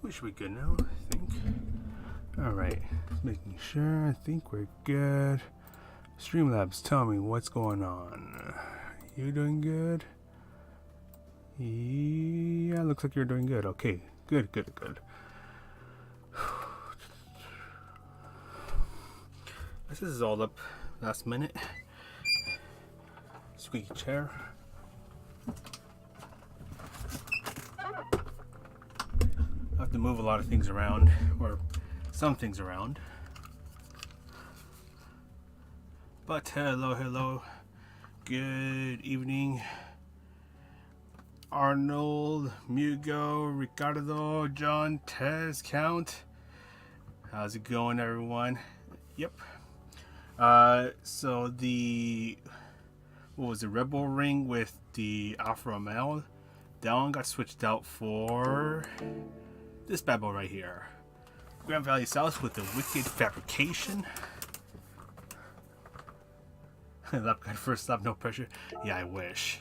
We should be good now, I think. Alright, making sure. I think we're good. Streamlabs, tell me what's going on. You doing good? Yeah, looks like you're doing good. Okay, good. This is all up last minute. Squeaky chair. I have to move a lot of things around, or some things around. But hello. Good evening. Arnold, Mugo, Ricardo, John, Tez, Count. How's it going, everyone? Yep. So the Red Bull Ring with the Alfa Romeo, that one got switched out for this bad boy right here. Grand Valley South with the Wicked Fabrication. Lap guide first lap, no pressure. Yeah, I wish.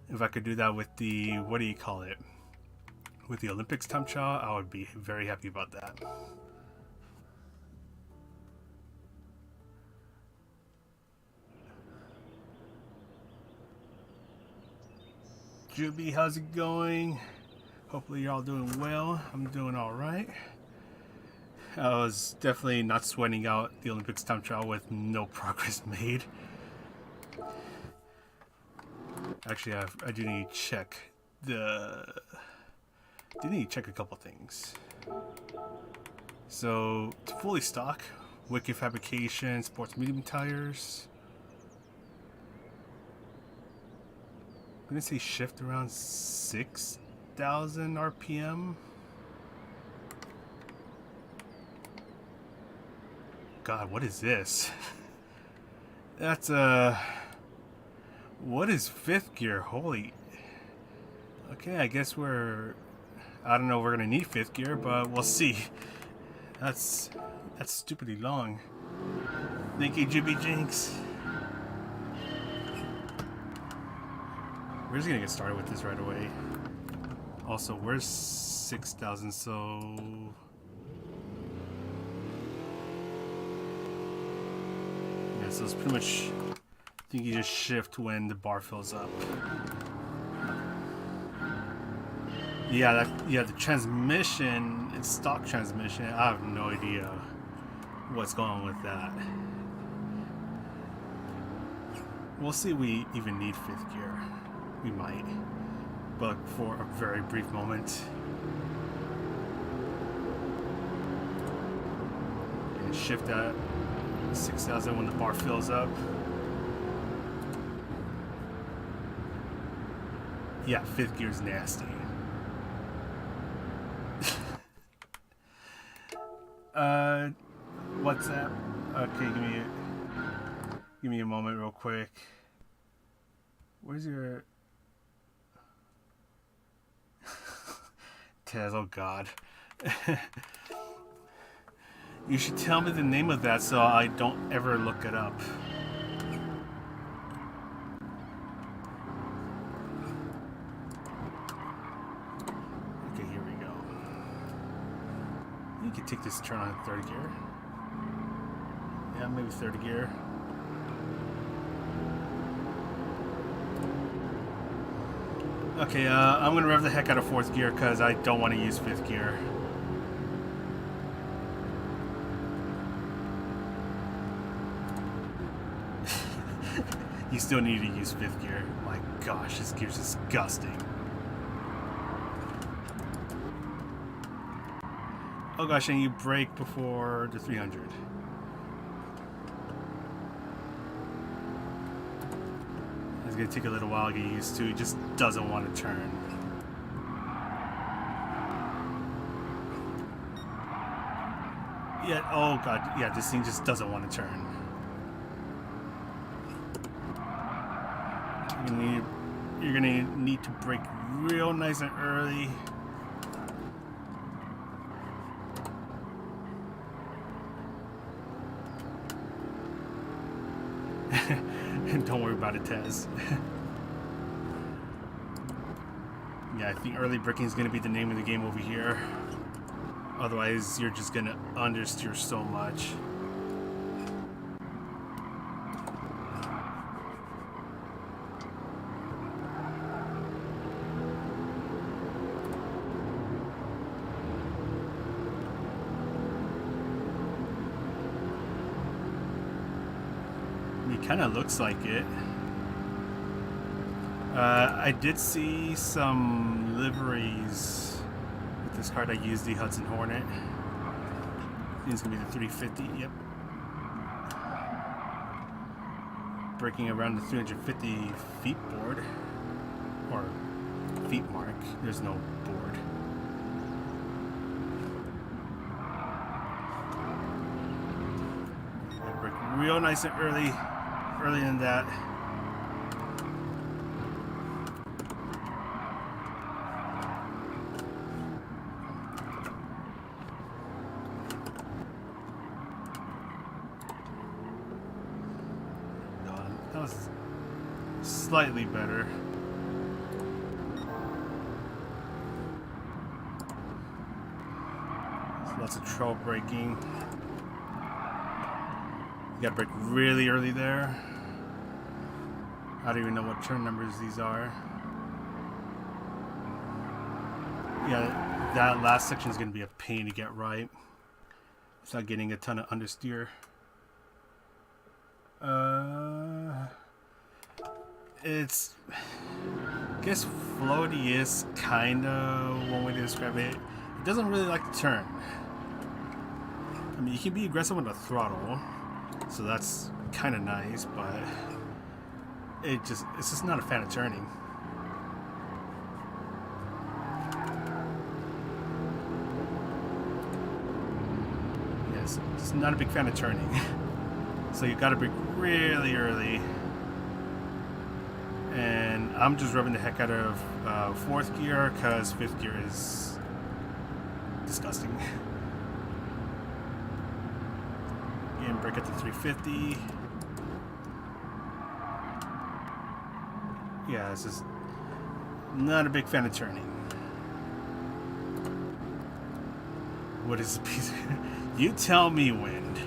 If I could do that with the, what do you call it? With the Olympics time trial, I would be very happy about that. Juby, how's it going? Hopefully you're all doing well. I'm doing alright. I was definitely not sweating out the Olympics time trial with no progress made. Actually, I do need to check a couple things. So, fully stock, Wicked Fabrication, sports medium tires. I'm gonna say shift around 6,000 RPM. God, what is this? That's what is fifth gear? Holy. Okay, I guess I don't know if we're gonna need fifth gear, but we'll see. That's stupidly long. Thank you, Juby Jinx. We're just gonna get started with this right away. Also, where's 6,000? So yeah, so it's pretty much, I think you just shift when the bar fills up. Yeah, the transmission, it's stock transmission. I have no idea what's going on with that. We'll see if we even need fifth gear. We might, but for a very brief moment. And shift at 6,000 when the bar fills up. Yeah, fifth gear's nasty. What's that? Okay, give me a moment real quick. Where's your Tez? Oh God. You should tell me the name of that so I don't ever look it up. Okay, here we go. You can take this turn on third gear. Yeah, maybe third gear. Okay, I'm gonna rev the heck out of fourth gear because I don't want to use fifth gear. You still need to use fifth gear. My gosh, this gear's disgusting. Oh gosh, and you brake before the 300. It's gonna take a little while to get used to. It just doesn't want to turn. Yeah, oh god, yeah, this thing just doesn't want to turn. You're gonna need to brake real nice and early. Don't worry about it, Tez. Yeah, I think early braking is going to be the name of the game over here. Otherwise, you're just gonna understeer so much. It kind of looks like it. I did see some liveries with this card. I used the Hudson Hornet. I think it's gonna be the 350. Yep. Breaking around the 350 feet board, or feet mark. There's no board. I break real nice and early in that. That was slightly better. There's lots of trail braking. You gotta brake really early there. I don't even know what turn numbers these are. Yeah, that last section is gonna be a pain to get right. It's not getting a ton of understeer. It's, I guess floaty is kind of one way to describe it. It doesn't really like to turn. I mean, you can be aggressive on the throttle, so that's kind of nice, but it's just not a fan of turning. Yes, it's not a big fan of turning. So you got to brake really early. And I'm just revving the heck out of fourth gear because fifth gear is disgusting. And brake at the 350. Yeah, it's just not a big fan of turning. What is a piece of... You tell me, wind.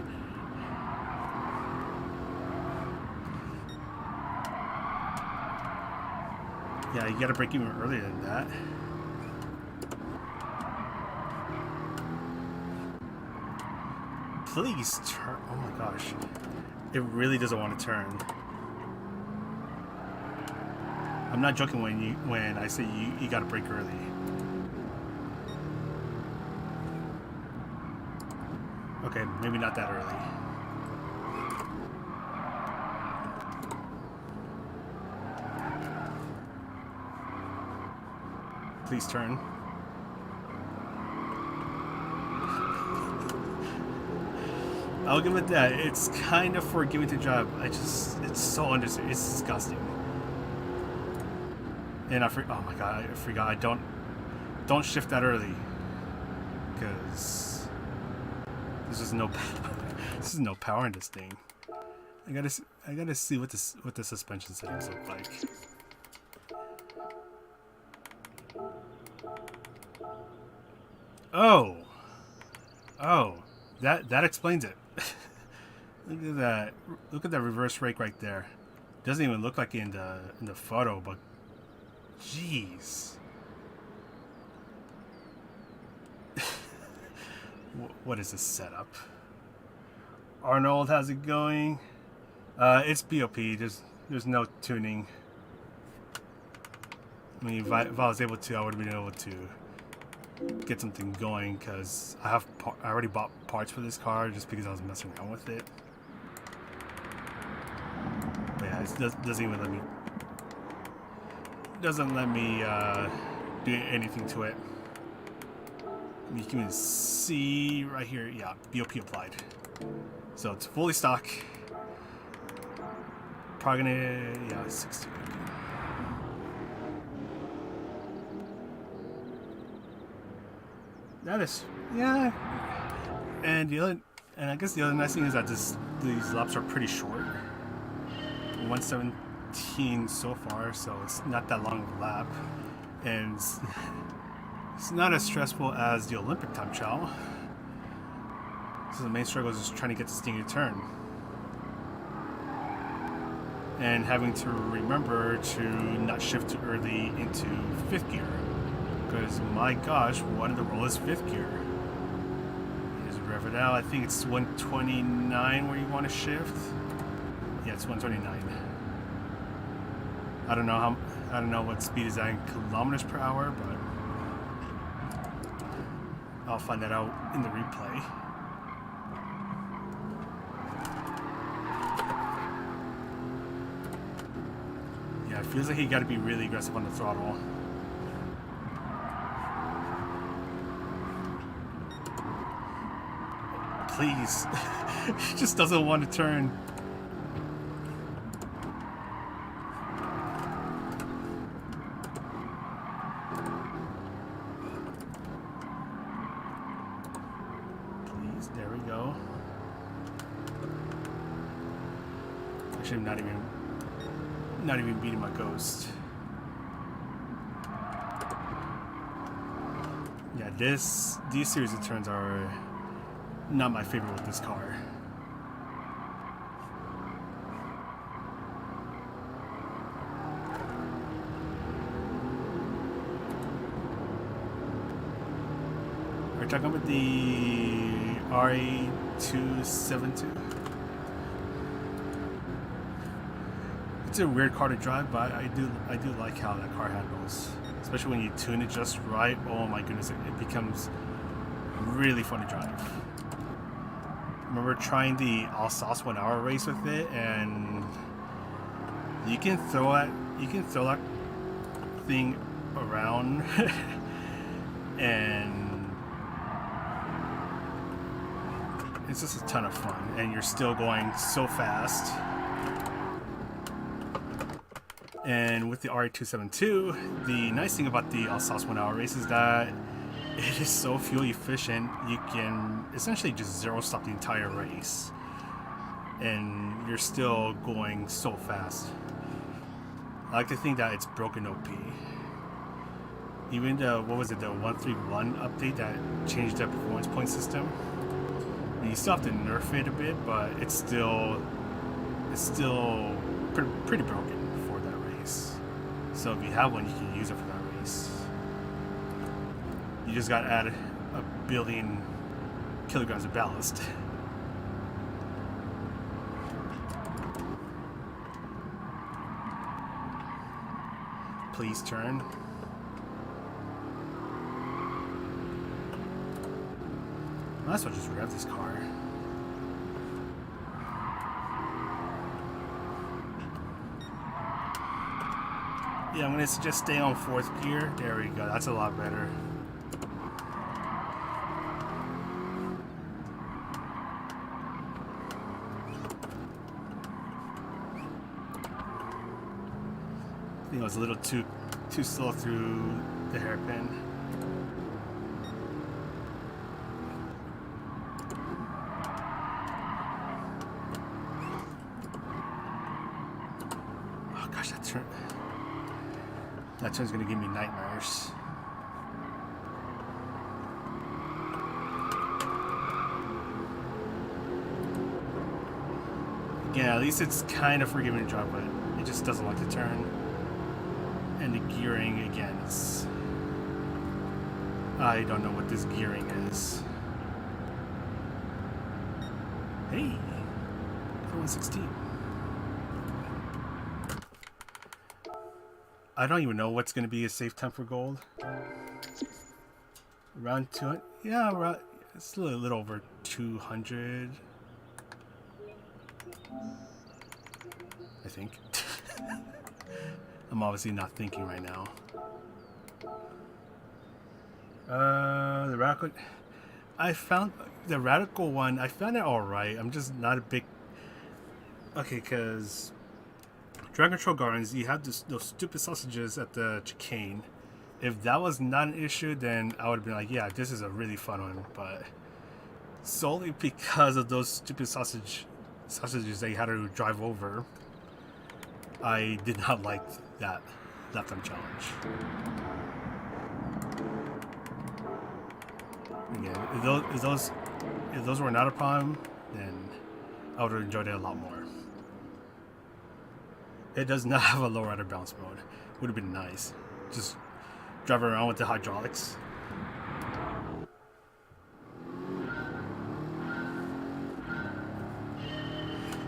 Yeah, you gotta brake even earlier than that. Please turn. Oh my gosh. It really doesn't want to turn. I'm not joking when I say you gotta brake early. Okay, maybe not that early. Please turn. I'll give it that. It's kind of forgiving to drive. It's so understeer. It's disgusting. And oh my god, I forgot. Don't shift that early, because there's just no this is no power in this thing. I gotta see what the suspension settings look like. Oh, that explains it. Look at that! Look at that reverse rake right there. Doesn't even look like it in the photo, but jeez. What is this setup? Arnold, how's it going? It's BOP. There's no tuning. I mean, if I was able to, I would have been able to get something going, because I already bought parts for this car just because I was messing around with it. But yeah, it doesn't even let me. Doesn't let me do anything to it. You can even see right here. Yeah, BOP applied. So it's fully stock. Probably gonna, yeah, 60. That is, yeah. And I guess the other nice thing is that these laps are pretty short. 117 so far, so it's not that long of a lap. And It's not as stressful as the Olympic time trial. So the main struggle is just trying to get this thing to turn. And having to remember to not shift too early into 5th gear. Because my gosh, what in the world is 5th gear? Just rev it out. I think it's 129 where you want to shift. Yeah, it's 129. I don't know what speed is that in kilometers per hour, but I'll find that out in the replay. Yeah, it feels like you got to be really aggressive on the throttle. Please. He just doesn't want to turn. Please, there we go. Actually, I'm not even beating my ghost. Yeah, these series of turns are not my favorite with this car. We're talking about the RE272. It's a weird car to drive, but I do like how that car handles, especially when you tune it just right. Oh my goodness, it becomes really fun to drive. I remember trying the all sauce 1 hour race with it, and you can throw that thing around and it's just a ton of fun, and you're still going so fast. And with the RE272, the nice thing about the all sauce 1 hour race is that it is so fuel efficient. You can essentially just zero stop the entire race, and you're still going so fast. I like to think that it's broken OP. Even the, what was it, the 131 update that changed the performance point system. And you still have to nerf it a bit, but it's still pretty broken for that race. So if you have one, you can use it for that race. You just got to add a billion kilograms of ballast. Please turn. Might as well just rev this car. Yeah, I'm gonna just stay on 4th gear. There we go. That's a lot better. I think I was a little too slow through the hairpin. Oh gosh, that turn's gonna give me nightmares. Yeah, at least it's kind of forgiving to drive, but it just doesn't like to turn. And the gearing, again, is... I don't know what this gearing is. Hey! 116. I don't even know what's going to be a safe time for gold. Around 200? Yeah, around, it's a little over 200. I think. I'm obviously not thinking right now. The Radical... I found... The Radical one, I found it alright. I'm just not a big... Okay, because... Dragon Control Gardens, you have those stupid sausages at the chicane. If that was not an issue, then I would have been like, yeah, this is a really fun one. But solely because of those stupid sausages that you had to drive over, I did not like that lifetime challenge. Again, if those were not a problem, then I would have enjoyed it a lot more. It does not have a low rider bounce mode. Would have been nice. Just driving around with the hydraulics.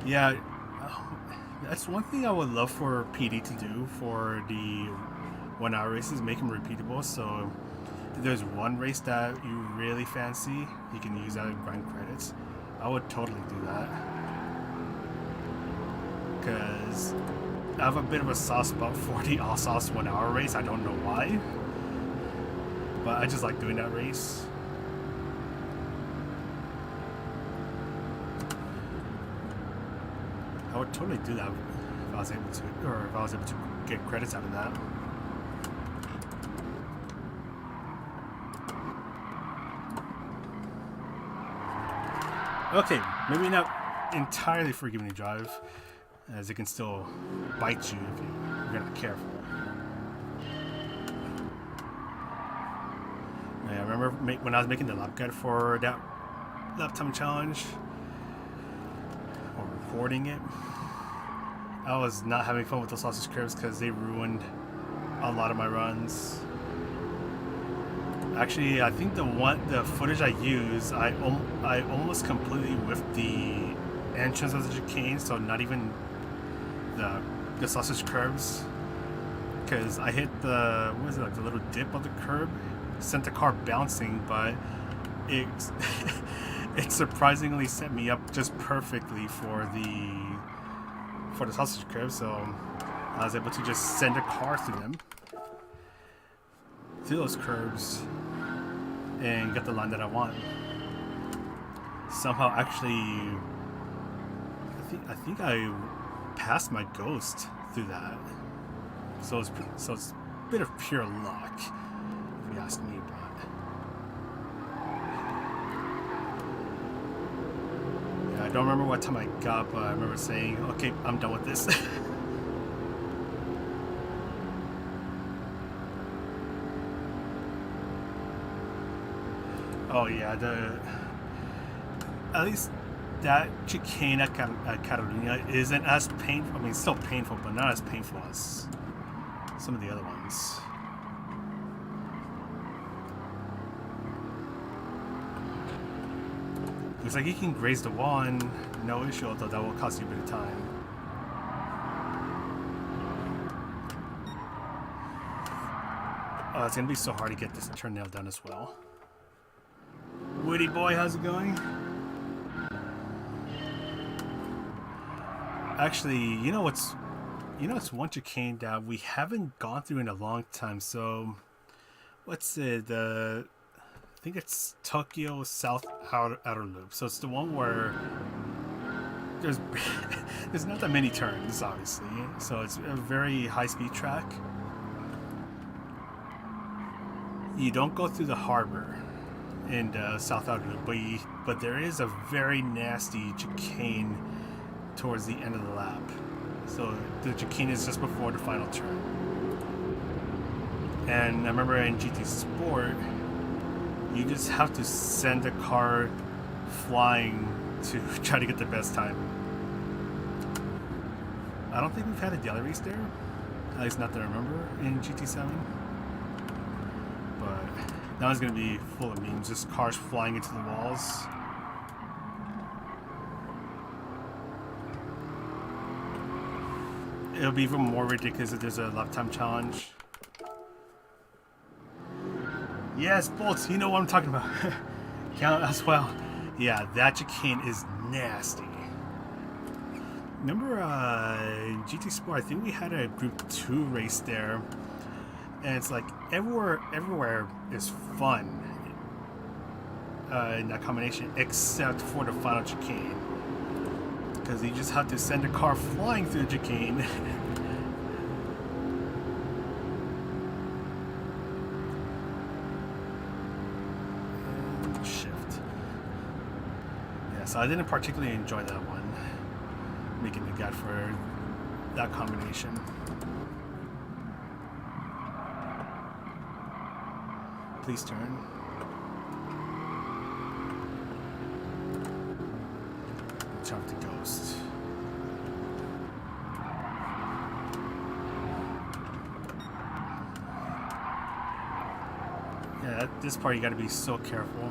Yeah, that's one thing I would love for PD to do for the 1 hour races, make them repeatable. So if there's one race that you really fancy, you can use that in grind credits. I would totally do that. Because I have a bit of a soft spot for the all sauce 1 hour race. I don't know why, but I just like doing that race. I would totally do that if I was able to, or if I was able to get credits out of that. Okay, maybe not entirely forgiving to drive, as it can still bite you if you're not careful. Yeah, I remember when I was making the lap guide for that lap time challenge, or recording it, I was not having fun with those sausage curves because they ruined a lot of my runs. Actually, I think the footage I used, I almost completely whiffed the entrance of the chicane, so not even the sausage curves, because I hit the, what is it, like the little dip of the curb, sent the car bouncing, but it it surprisingly set me up just perfectly for the sausage curve, so I was able to just send a car through them, through those curves, and get the line that I want. Somehow, actually, I think I passed my ghost through that. So it's a bit of pure luck, if you ask me. But yeah, I don't remember what time I got, but I remember saying, "Okay, I'm done with this." Oh yeah, at least that chicane at Catalunya isn't as painful. I mean, it's still painful, but not as painful as some of the other ones. Looks like you can graze the wall and no issue, although that will cost you a bit of time. Oh, it's gonna be so hard to get this turn nailed down as well. Woody boy, how's it going? Actually, you know it's one chicane that we haven't gone through in a long time. So, what's it? I think it's Tokyo South Outer Loop. So it's the one where there's not that many turns, obviously. So it's a very high-speed track. You don't go through the harbor in the South Outer Loop, but there is a very nasty chicane towards the end of the lap. So the chicane is just before the final turn. And I remember in GT Sport, you just have to send the car flying to try to get the best time. I don't think we've had a daily race there, at least not that I remember, in GT7. But now it's going to be full of memes, just cars flying into the walls. It'll be even more ridiculous if there's a lap time challenge. Yes, Bolts, you know what I'm talking about. Count as well. Yeah, that chicane is nasty. Remember in GT Sport, I think we had a Group 2 race there. And it's like everywhere is fun in that combination, except for the final chicane. Because you just have to send a car flying through the chicane. Shift. Yeah, so I didn't particularly enjoy that one. Making the guide for that combination. Please turn. time with the Ghost. Yeah, this part you gotta be so careful.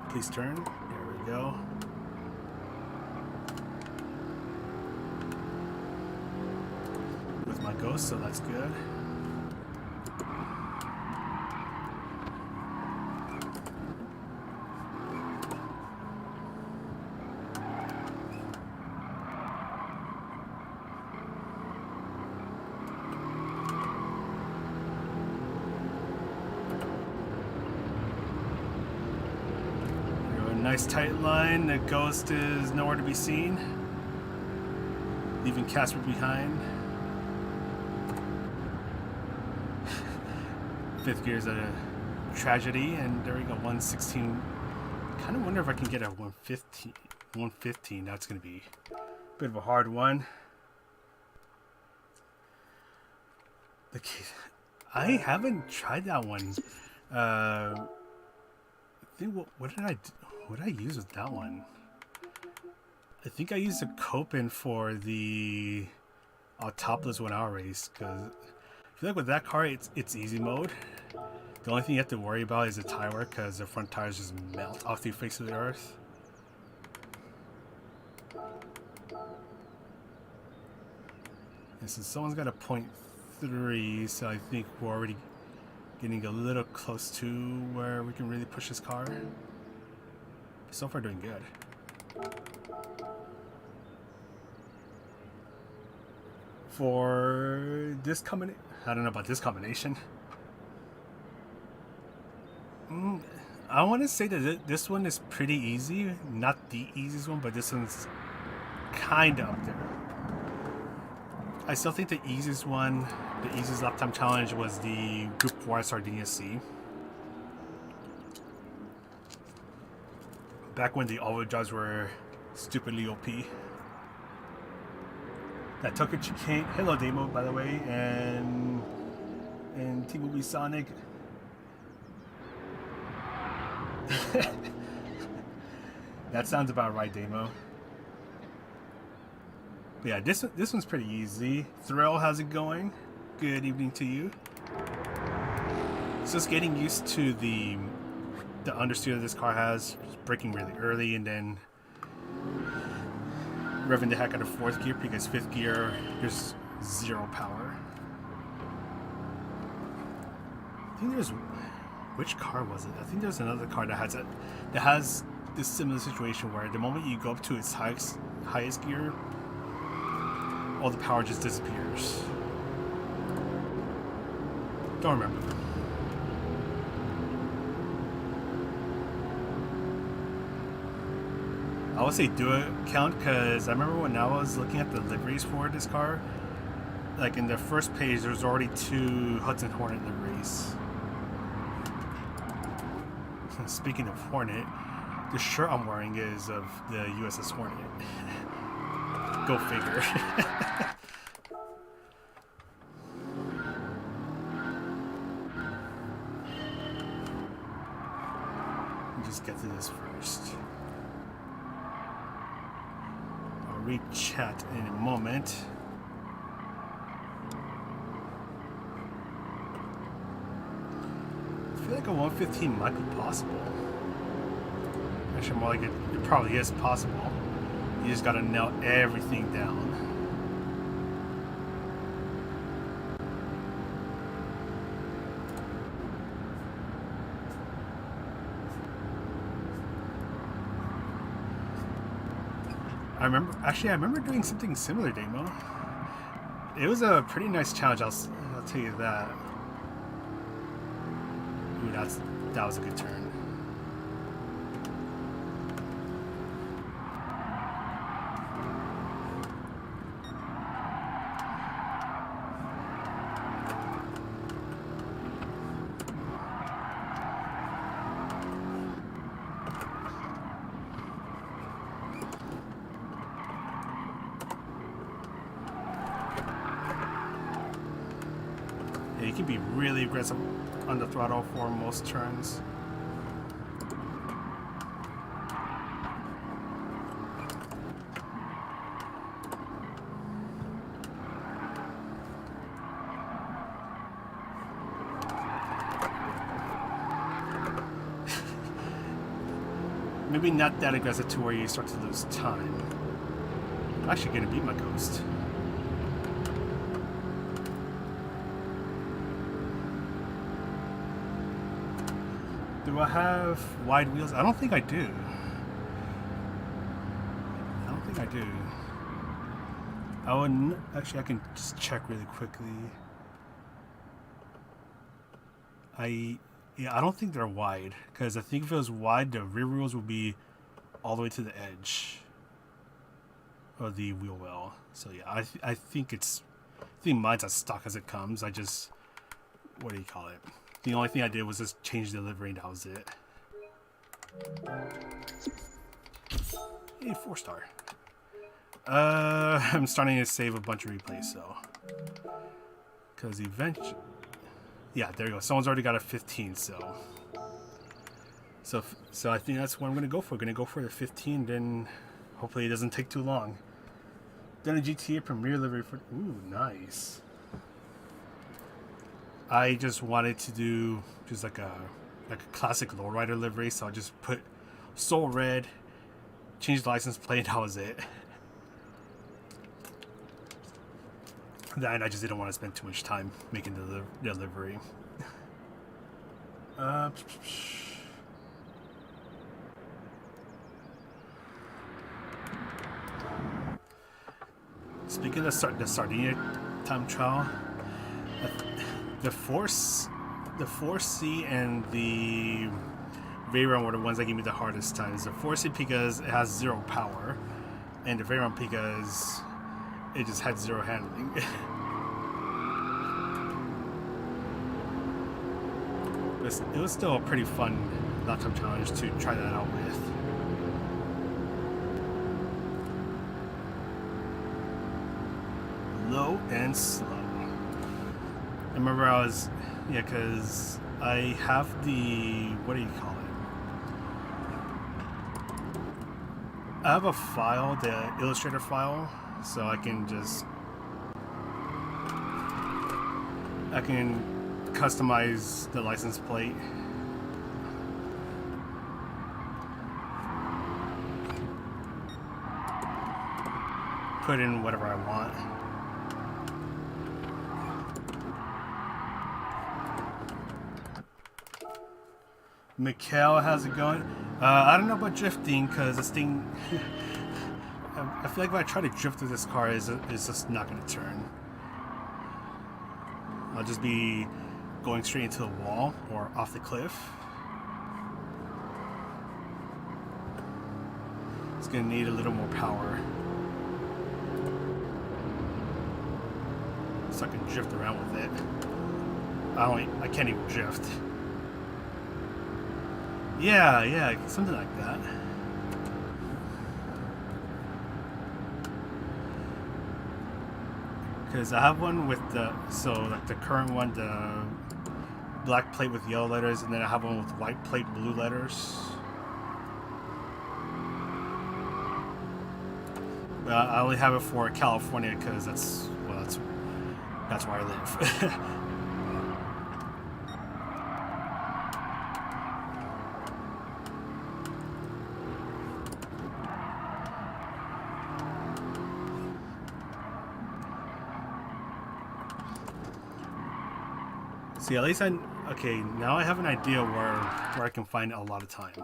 Please turn. There we go. With my Ghost, so that's good. Nice tight line. The Ghost is nowhere to be seen, leaving Casper behind. Fifth gear is a tragedy, and there we go. 116. Kind of wonder if I can get a 115. 115. That's going to be a bit of a hard one. I haven't tried that one. I think what did I do? What did I use with that one? I think I used a Copen for the topless 1 hour race, because I feel like with that car it's easy mode. The only thing you have to worry about is the tire wear, because the front tires just melt off the face of the earth. And so someone's got a 0.3, so I think we're already getting a little close to where we can really push this car. So far doing good. For this combination, I don't know about this combination. I want to say that this one is pretty easy. Not the easiest one, but this one's kind of up there. I still think the easiest one, the easiest lap time challenge was the Group 4 Sardinia Sea. Back when the all-wheel drives were stupidly OP. That Tokyo Chicane. Hello, Demo, by the way, and T-Movie Sonic. That sounds about right, Demo. But yeah, this one's pretty easy. Thrill, how's it going? Good evening to you. So just getting used to the understeer that this car has, braking really early and then revving the heck out of fourth gear, because fifth gear there's zero power. I think there's, which car was it? I think there's another car that has this similar situation where the moment you go up to its highest gear, all the power just disappears. Don't remember. I would say do a count, because I remember when I was looking at the liveries for this car, like in the first page there's already 2 Hudson Hornet liveries. Speaking of Hornet, the shirt I'm wearing is of the USS Hornet. Go figure. Just get to this first. I'll read chat in a moment. I feel like a 115 might be possible. Actually, more like it probably is possible. You just gotta nail everything down. I remember doing something similar, Demo. It was a pretty nice challenge, I'll tell you that. Ooh, that was a good turn. you can be really aggressive on the throttle for most turns. Maybe not that aggressive to where you start to lose time. I'm actually going to beat my Ghost. Do I have wide wheels? I don't think I do. I don't think I do. I wouldn't. Actually, I can just check really quickly. Yeah, I don't think they're wide, because I think if it was wide, the rear wheels would be all the way to the edge of the wheel well. So yeah, I think mine's as stock as it comes. I just, what do you call it? The only thing I did was just change the livery, and that was it. Hey, 4-star. I'm starting to save a bunch of replays, so, because eventually. Yeah, there you go. Someone's already got a 15, so I think that's what I'm gonna go for. Gonna go for the 15, then hopefully it doesn't take too long. Then a GTA Premier livery for. Ooh, nice. I just wanted to do just like a classic lowrider livery, so I just put Soul Red, changed the license plate, and that was it. Then I just didn't want to spend too much time making the delivery. Speaking of the Sardinia time trial, the 4C and the Veyron were the ones that gave me the hardest times. The 4C because it has 0 power, and the Veyron because it just had 0 handling. It was still a pretty fun lap time challenge to try that out with. Low and slow. I remember because I have the, what do you call it? I have a file, the Illustrator file, so I can customize the license plate. Put in whatever I want. Mikhail, how's it going? I don't know about drifting, because this thing I feel like if I try to drift through this car, it's just not going to turn. I'll just be going straight into the wall or off the cliff. It's going to need a little more power so I can drift around with it. I can't even drift. Yeah, something like that. Because I have one with the current one, the black plate with yellow letters, and then I have one with white plate, blue letters. But I only have it for California because that's where I live. See, at least now I have an idea where I can find a lot of time.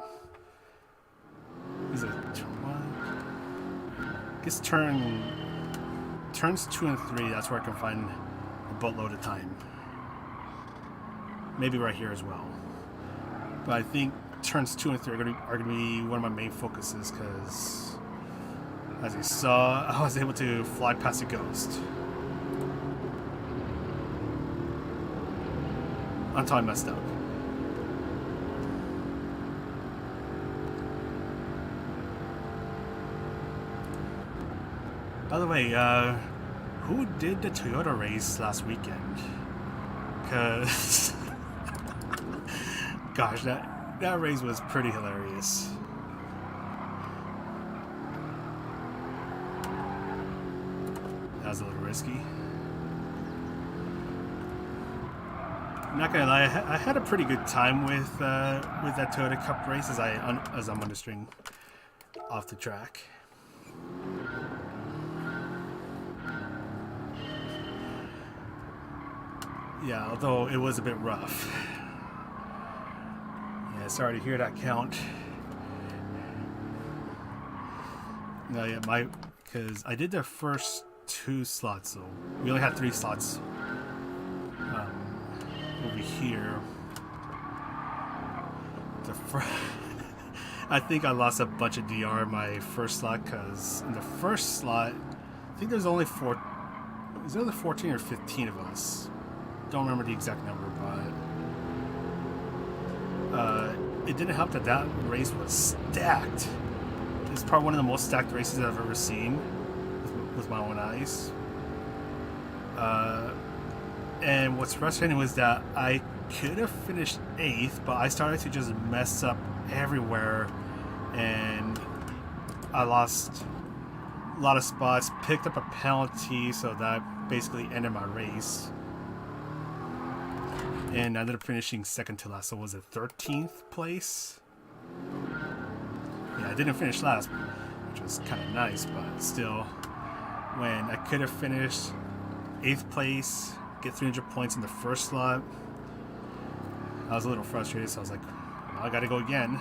Is it turn 1? I guess turns 2 and 3, that's where I can find a boatload of time. Maybe right here as well. But I think turns 2 and 3 are gonna be one of my main focuses, because as you saw, I was able to fly past a Ghost. Until I messed up. By the way, who did the Toyota race last weekend? Cause gosh, that race was pretty hilarious. That was a little risky. I'm not gonna lie, I had a pretty good time with that Toyota Cup race as I'm understring off the track. Yeah, although it was a bit rough. Yeah, sorry to hear that, Count. No, yeah, because I did the first 2 slots, so we only had 3 slots over here. I think I lost a bunch of DR in my first slot, because in the first slot, I think there's only 14 or 15 of us. Don't remember the exact number, but it didn't help that race was stacked. It's probably one of the most stacked races I've ever seen with my own eyes. And what's frustrating was that I could have finished 8th, but I started to just mess up everywhere, and I lost a lot of spots, picked up a penalty, so that basically ended my race. And I ended up finishing 2nd to last, so was it 13th place? Yeah, I didn't finish last, which was kind of nice, but still, when I could have finished 8th place, get 300 points in the first slot, I was a little frustrated, so I was like, well, I gotta go again.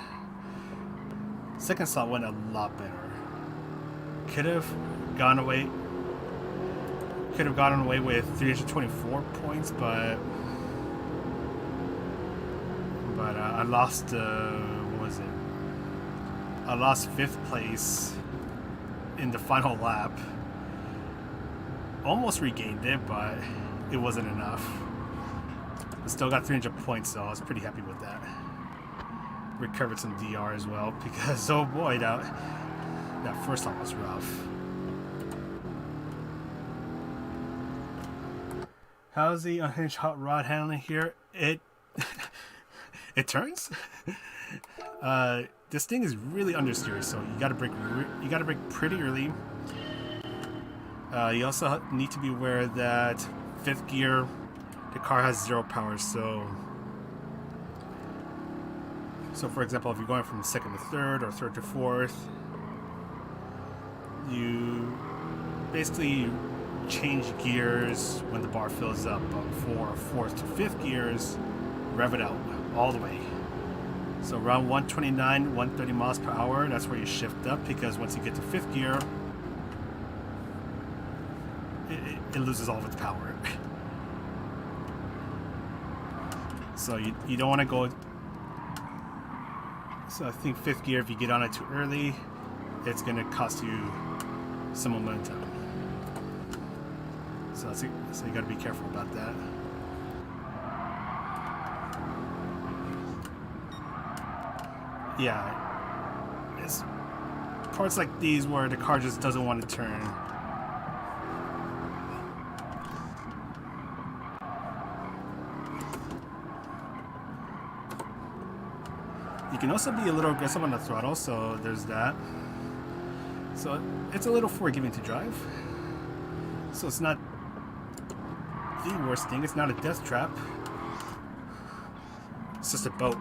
2nd slot went a lot better. Could have gotten away with 324 points, but I lost, what was it? I lost 5th place in the final lap. Almost regained it, but it wasn't enough. I still got 300 points, so I was pretty happy with that. Recovered some DR as well, because oh boy, that first lap was rough. How's the unhinged hot rod handling here? It turns. This thing is really understeer, so you gotta brake pretty early. You also need to be aware that 5th gear, the car has 0 power. So for example, if you're going from 2nd to 3rd or 3rd to 4th, you basically change gears when the bar fills up. But for 4th to 5th gears, rev it out all the way. So around 129, 130 miles per hour, that's where you shift up, because once you get to 5th gear, it loses all of its power. So you don't want to go. So I think 5th gear, if you get on it too early, it's going to cost you some momentum. So you got to be careful about that. Yeah, it's parts like these where the car just doesn't want to turn. You can also be a little aggressive on the throttle, so there's that. So it's a little forgiving to drive. So it's not the worst thing. It's not a death trap. It's just a boat.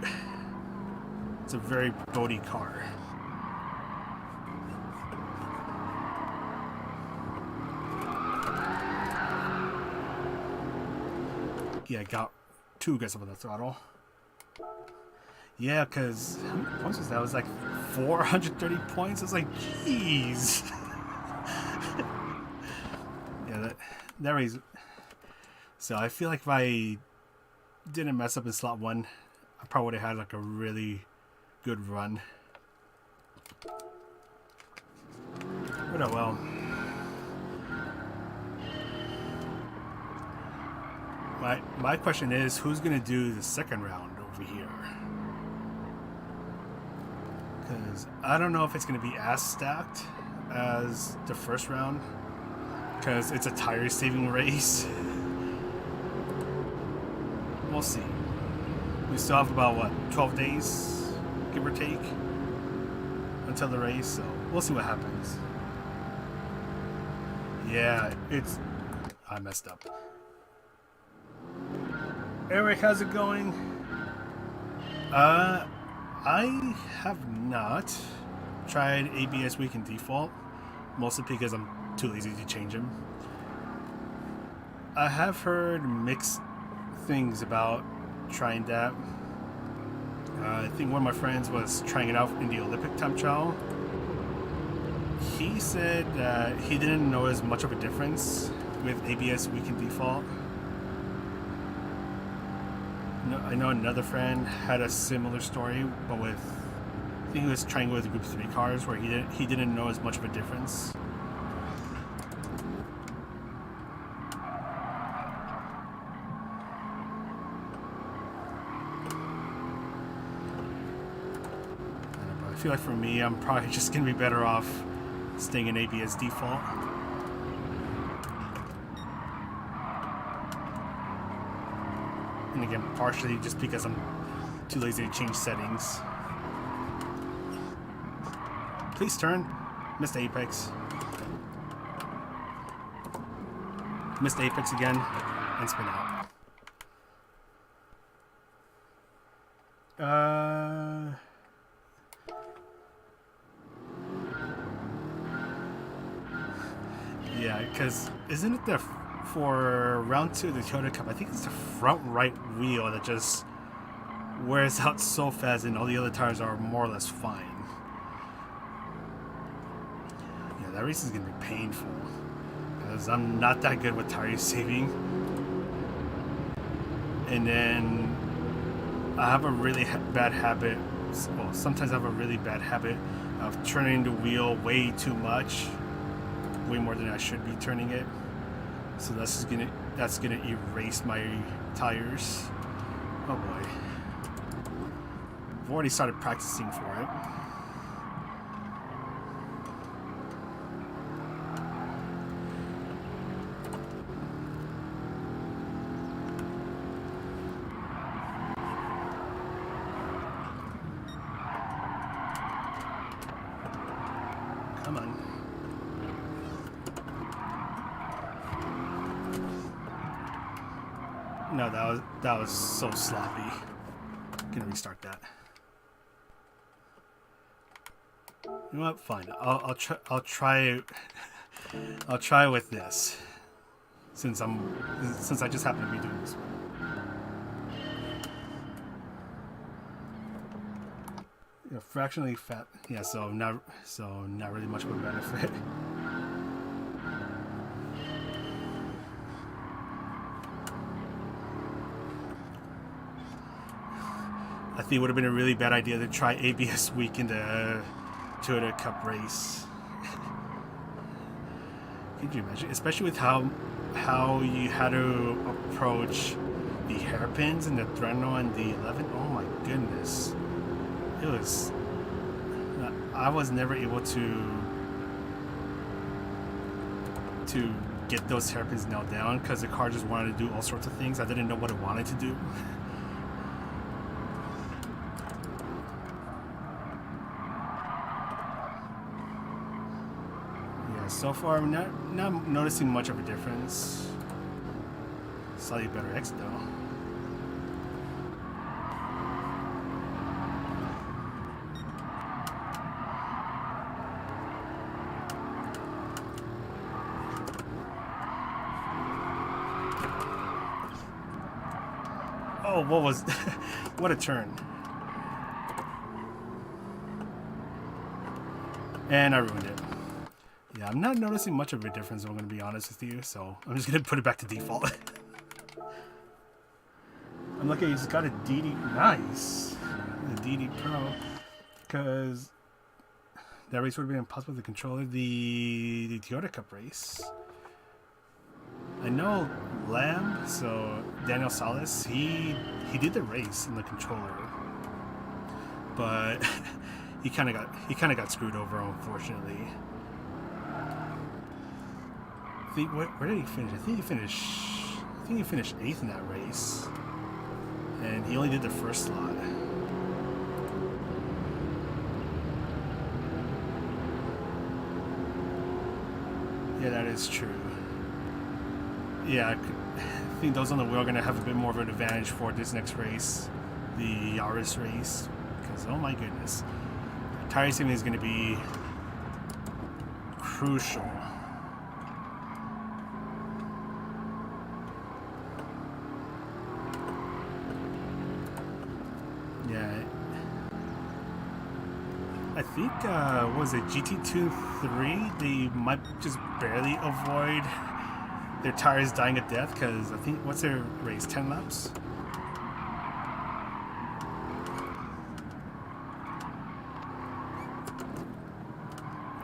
It's a very boaty car. Yeah, I got too aggressive on the throttle. Yeah, because how many points was that? It was like 430 points. I was like, jeez. Yeah, that race. So I feel like if I didn't mess up in slot 1, I probably would have had like a really good run. But oh well. My question is, who's gonna do the 2nd round over here? Because I don't know if it's gonna be as stacked as the first round, because it's a tire saving race. we'll see. We still have about, what, 12 days, give or take, until the race, so we'll see what happens. Yeah, I messed up. Eric, how's it going? I have not tried ABS Weekend Default, mostly because I'm too lazy to change them. I have heard mixed things about trying that. I think one of my friends was trying it out in the Olympic time trial. He said that he didn't notice much of a difference with ABS Weekend Default. I know another friend had a similar story, but with, I think he was trying with Group 3 cars where he didn't notice much of a difference. I feel like for me, I'm probably just going to be better off staying in ABS Default. And again, partially just because I'm too lazy to change settings. Please turn. Missed apex. Missed apex again. And spin out. Yeah, because isn't it for round 2 of the Toyota Cup, I think it's the front right wheel that just wears out so fast and all the other tires are more or less fine. Yeah, that race is going to be painful because I'm not that good with tire saving. And then I have a really bad habit, well, sometimes I have a really bad habit of turning the wheel way too much, way more than I should be turning it. So that's gonna erase my tires. Oh boy. I've already started practicing for it. Come on. No, that was so sloppy. Gonna restart that. You know what? Fine. I'll try with this. Since I just happen to be doing this one. Yeah, fractionally fat. Yeah, so not really much of a benefit. I think it would have been a really bad idea to try ABS week in the Toyota Cup race. Could you imagine? Especially with how you had to approach the hairpins and the Threno and the 11. Oh my goodness. It was... I was never able to get those hairpins nailed down because the car just wanted to do all sorts of things. I didn't know what it wanted to do. So far, I'm not noticing much of a difference. Slightly better X though. Oh, what was... what a turn. And I ruined it. Yeah, I'm not noticing much of a difference, I'm going to be honest with you, so I'm just going to put it back to default. I'm lucky he's got a DD. Nice! A DD Pro. Because that race would have been impossible to control the Toyota Cup race. I know Lamb, so Daniel Salas, he did the race in the controller. But he kind of got screwed over, unfortunately. Where did he finish? I think he finished 8th in that race. And he only did the first slot. Yeah, that is true. Yeah, I think those on the wheel are going to have a bit more of an advantage for this next race, the Yaris race, because oh my goodness, tire saving is going to be crucial. Yeah, I think what was it, GT2-3? They might just barely avoid their tires dying a death, because I think, what's their race, 10 laps?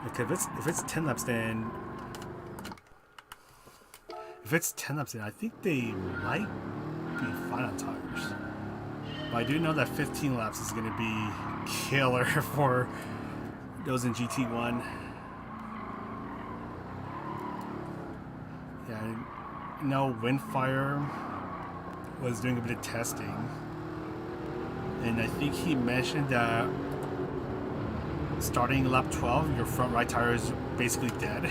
Like if it's 10 laps, then I think they might be fine on tires. But I do know that 15 laps is going to be killer for those in GT1. Yeah, I know Windfire was doing a bit of testing, and I think he mentioned that starting lap 12, your front right tire is basically dead.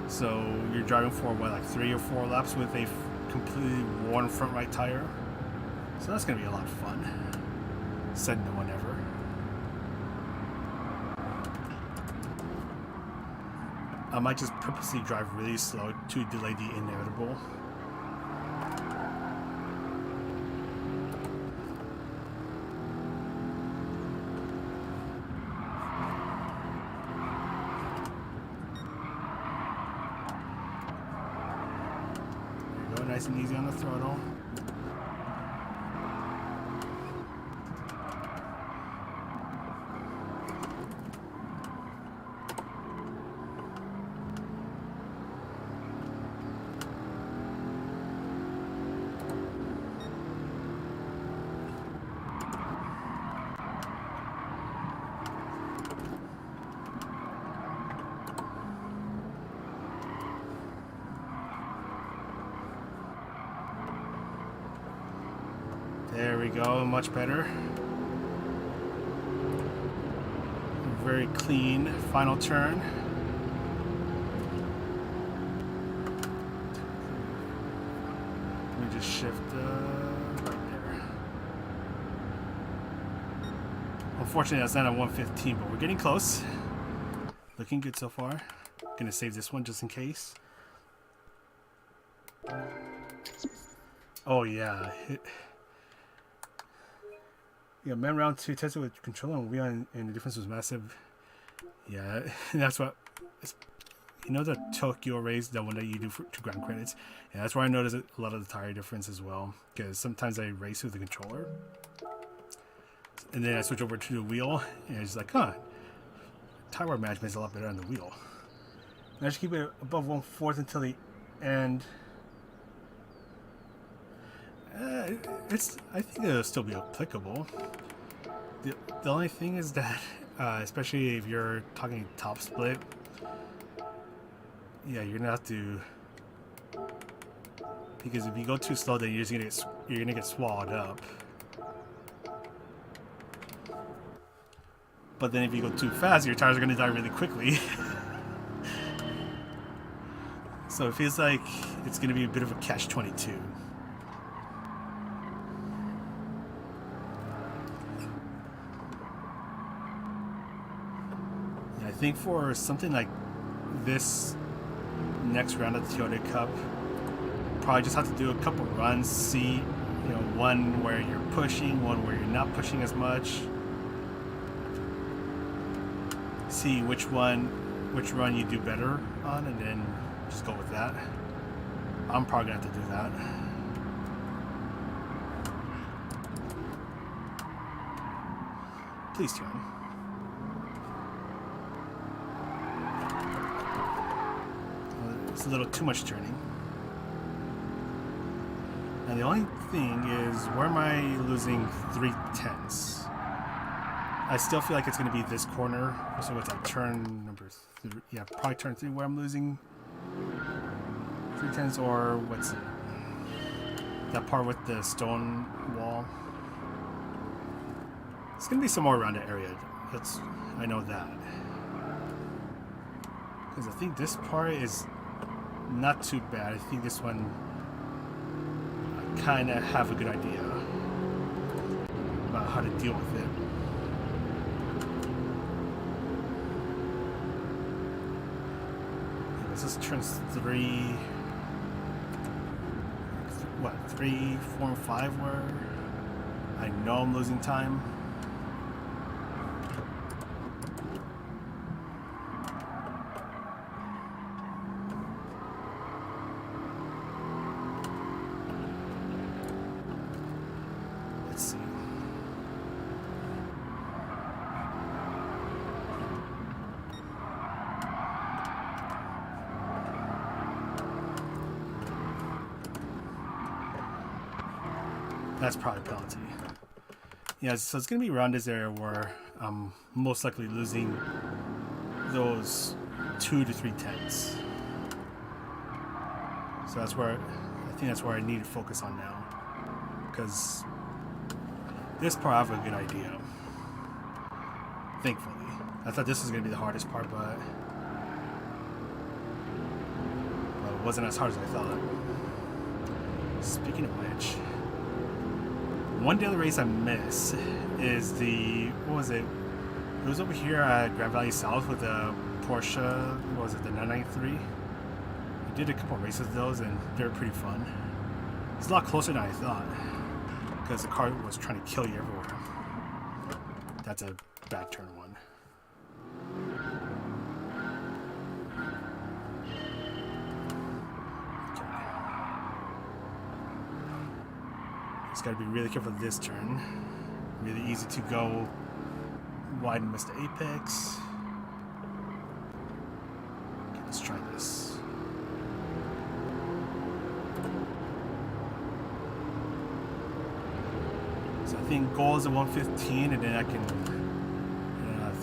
So you're driving for what, like 3 or 4 laps with a completely worn front right tire. So that's going to be a lot of fun. Said no one ever. I might just purposely drive really slow to delay the inevitable. There you go, nice and easy on the throttle. There we go, much better. Very clean final turn. Let me just shift right there. Unfortunately, that's not a 115, but we're getting close. Looking good so far. Gonna save this one just in case. Oh yeah. Yeah, man, round 2 tested with controller and wheel, and the difference was massive. Yeah, that's what. You know the Tokyo race, the one that you do for 2 grand credits? Yeah, that's where I noticed a lot of the tire difference as well. Because sometimes I race with the controller, and then I switch over to the wheel, and it's like, huh, tire wear management is a lot better on the wheel. And I just keep it above 1/4 until the end. I think it'll still be applicable. The only thing is that, especially if you're talking top split, yeah, you're gonna have to, because if you go too slow, then you're gonna get swallowed up. But then if you go too fast, your tires are gonna die really quickly. So it feels like it's gonna be a bit of a catch-22. I think for something like this next round of the Toyota Cup, probably just have to do a couple runs, see, one where you're pushing, one where you're not pushing as much, see which run you do better on, and then just go with that. I'm probably gonna have to do that. Please turn. It's a little too much turning. Now the only thing is, where am I losing 3/10? I still feel like it's going to be this corner. So what's that, turn number 3? Yeah, probably turn 3 where I'm losing 3/10, or what's it? That part with the stone wall. It's gonna be somewhere around the area. I know that. Because I think this part is not too bad. I think this one I kind of have a good idea about how to deal with it. This is turns 3, 4, and 5 where I know I'm losing time. Let's see. That's probably a penalty. Yeah, so it's going to be around this area where I'm most likely losing those 2 to 3 tenths. So that's where I think that's where I need to focus on now. Because this part I have a good idea. Thankfully. I thought this was going to be the hardest part, but it wasn't as hard as I thought. Speaking of which, one daily race I miss is the, what was it? It was over here at Grand Valley South with the Porsche, what was it, the 993? I did a couple of races of those and they were pretty fun. It's a lot closer than I thought because the car was trying to kill you everywhere. That's a bad turn one. Just gotta be really careful this turn. Really easy to go wide and miss the apex. Okay, let's try this. So I think goal is a 115, and then I think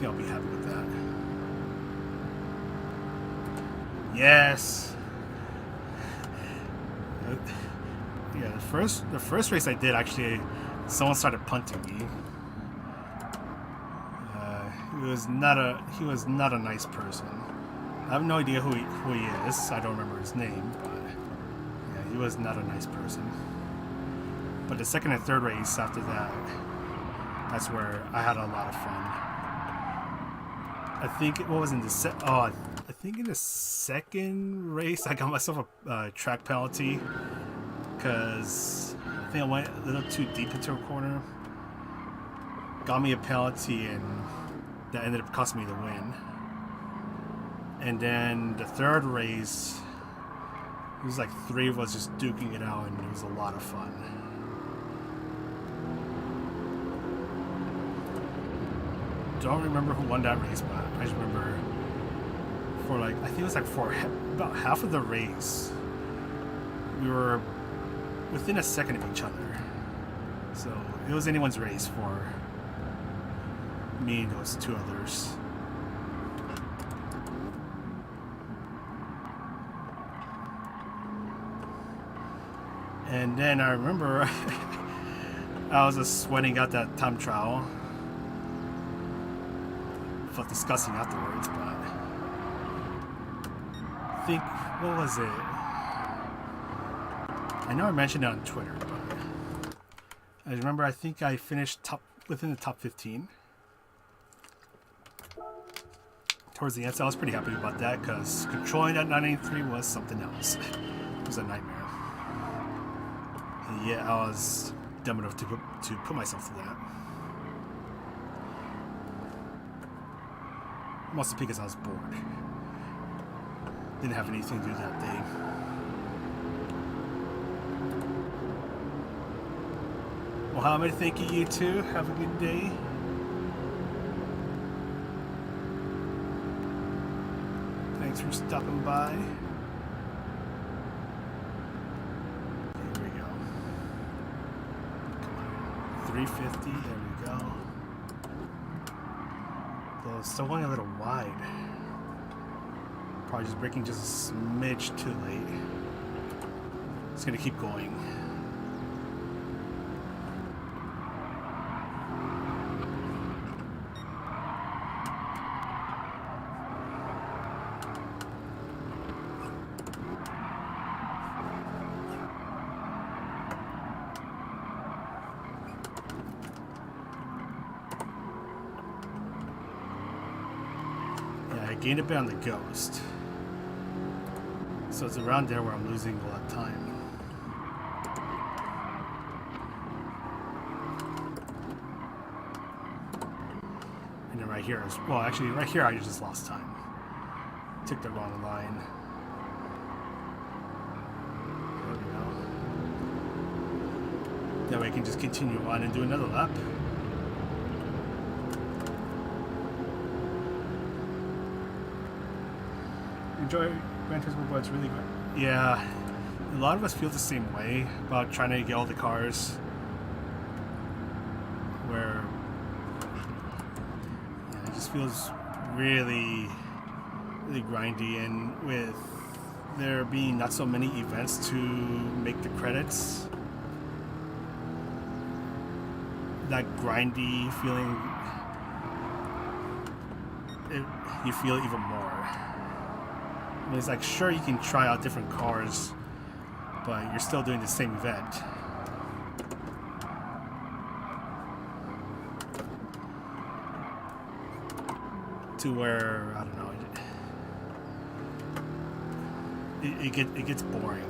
I'll be happy with that. Yes. Yeah, the first race I did, actually, someone started punting me. He was not a nice person. I have no idea who he is. I don't remember his name, but yeah, he was not a nice person. But the second and third race after that, that's where I had a lot of fun. I think what was in the I think in the second race I got myself a track penalty. Because I think I went a little too deep into a corner. Got me a penalty, and that ended up costing me the win. And then the third race, it was like 3 of us just duking it out, and it was a lot of fun. Don't remember who won that race, but I just remember for I think it was for about half of the race, we were within a second of each other. So it was anyone's race for me and those 2 others. And then I remember I was just sweating out that time trial. Felt disgusting afterwards, but I think, what was it? I know I mentioned it on Twitter, but I remember I think I finished within the top 15. Towards the end, so I was pretty happy about that because controlling that 983 was something else. It was a nightmare. And yeah, I was dumb enough to put myself through that. Mostly because I was bored. Didn't have anything to do that day. Mohammed, thank you too. Have a good day. Thanks for stopping by. Here we go. Come on. 350, there we go. Though it's still going a little wide. Probably just braking just a smidge too late. It's gonna keep going. gained a bit on the Ghost. So it's around there where I'm losing a lot of time. And then right here is, well, actually right here I just lost time. Took the wrong line. There we go. That way I can just continue on and do another lap. Enjoy Gran Turismo, but it's really good. Yeah, a lot of us feel the same way about trying to get all the cars where it just feels really grindy, and with there being not so many events to make the credits, that grindy feeling, you feel even more. I mean, it's like, sure, you can try out different cars, but you're still doing the same event. To where, I don't know, it gets boring.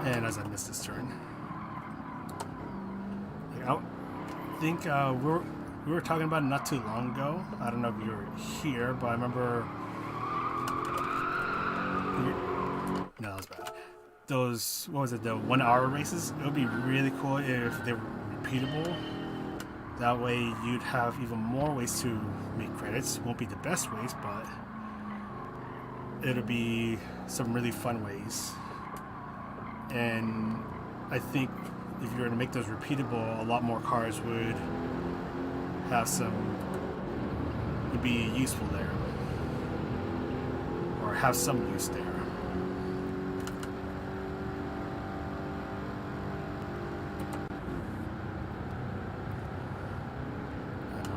And as I missed this turn, I think we were talking about it not too long ago. I don't know if you were here, but I remember. No, that was bad. Those, what was it, the 1 hour races? It would be really cool if they were repeatable. That way you'd have even more ways to make credits. Won't be the best ways, but it'll be some really fun ways. And I think if you were to make those repeatable, a lot more cars would be useful there, or have some use there.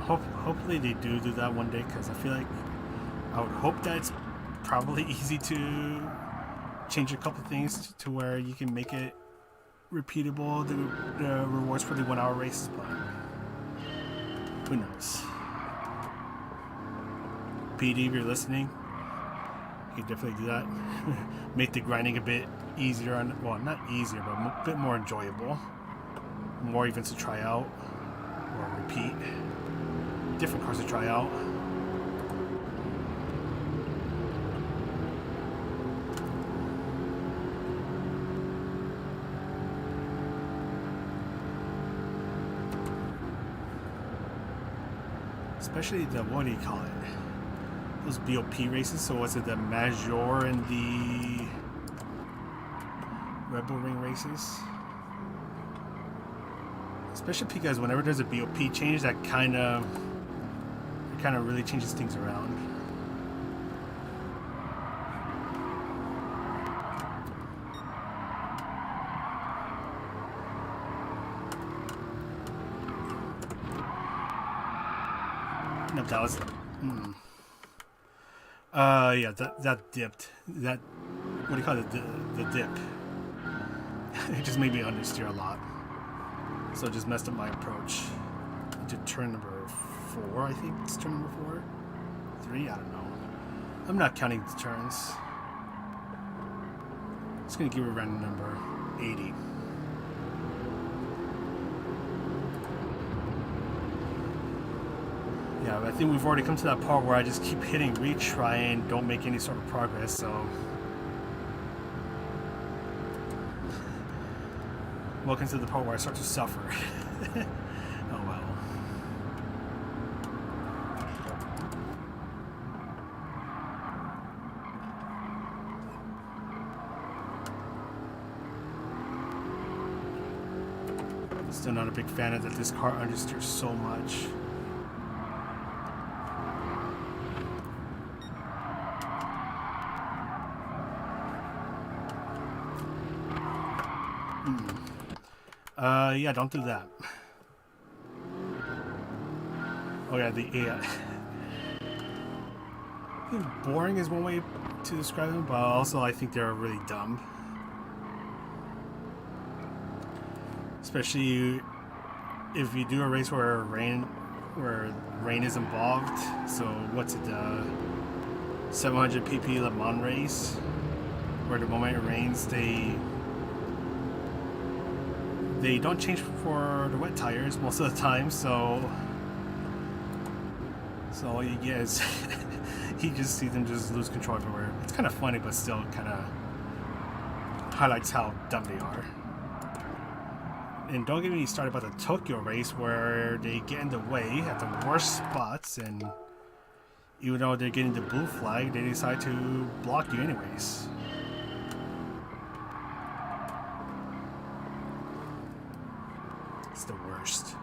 Hopefully they do that one day, because I feel like I would hope that it's probably easy to change a couple things to where you can make it repeatable, the rewards for the 1 hour races, but who knows. PD, if you're listening, you can definitely do that. Make the grinding a bit easier, well, not easier, but a bit more enjoyable. More events to try out or repeat. Different cars to try out. Especially the, what do you call it? Those BOP races. So what's it, the Major and the Rebel Ring races? Especially because whenever there's a BOP change, that kind of really changes things around. No, that was yeah, that dipped. That, what do you call it? The dip. It just made me understeer a lot. So it just messed up my approach to turn number 4, I think it's turn number 4? 3? I don't know. I'm not counting the turns. Just gonna give it a random number 80. Yeah, but I think we've already come to that part where I just keep hitting retry and don't make any sort of progress, so welcome to the part where I start to suffer. Oh well. Still not a big fan of that this car understeers so much. Yeah, don't do that. Oh yeah, I think boring is one way to describe them, but also I think they're really dumb. Especially if you do a race where rain is involved, so what's it, 700 pp Le Mans race, where the moment it rains, they don't change for the wet tires most of the time, so all you get is you just see them just lose control everywhere. It's kind of funny, but still kind of highlights how dumb they are. And don't get me started about the Tokyo race, where they get in the way at the worst spots, and even though they're getting the blue flag, they decide to block you anyways. It's the worst.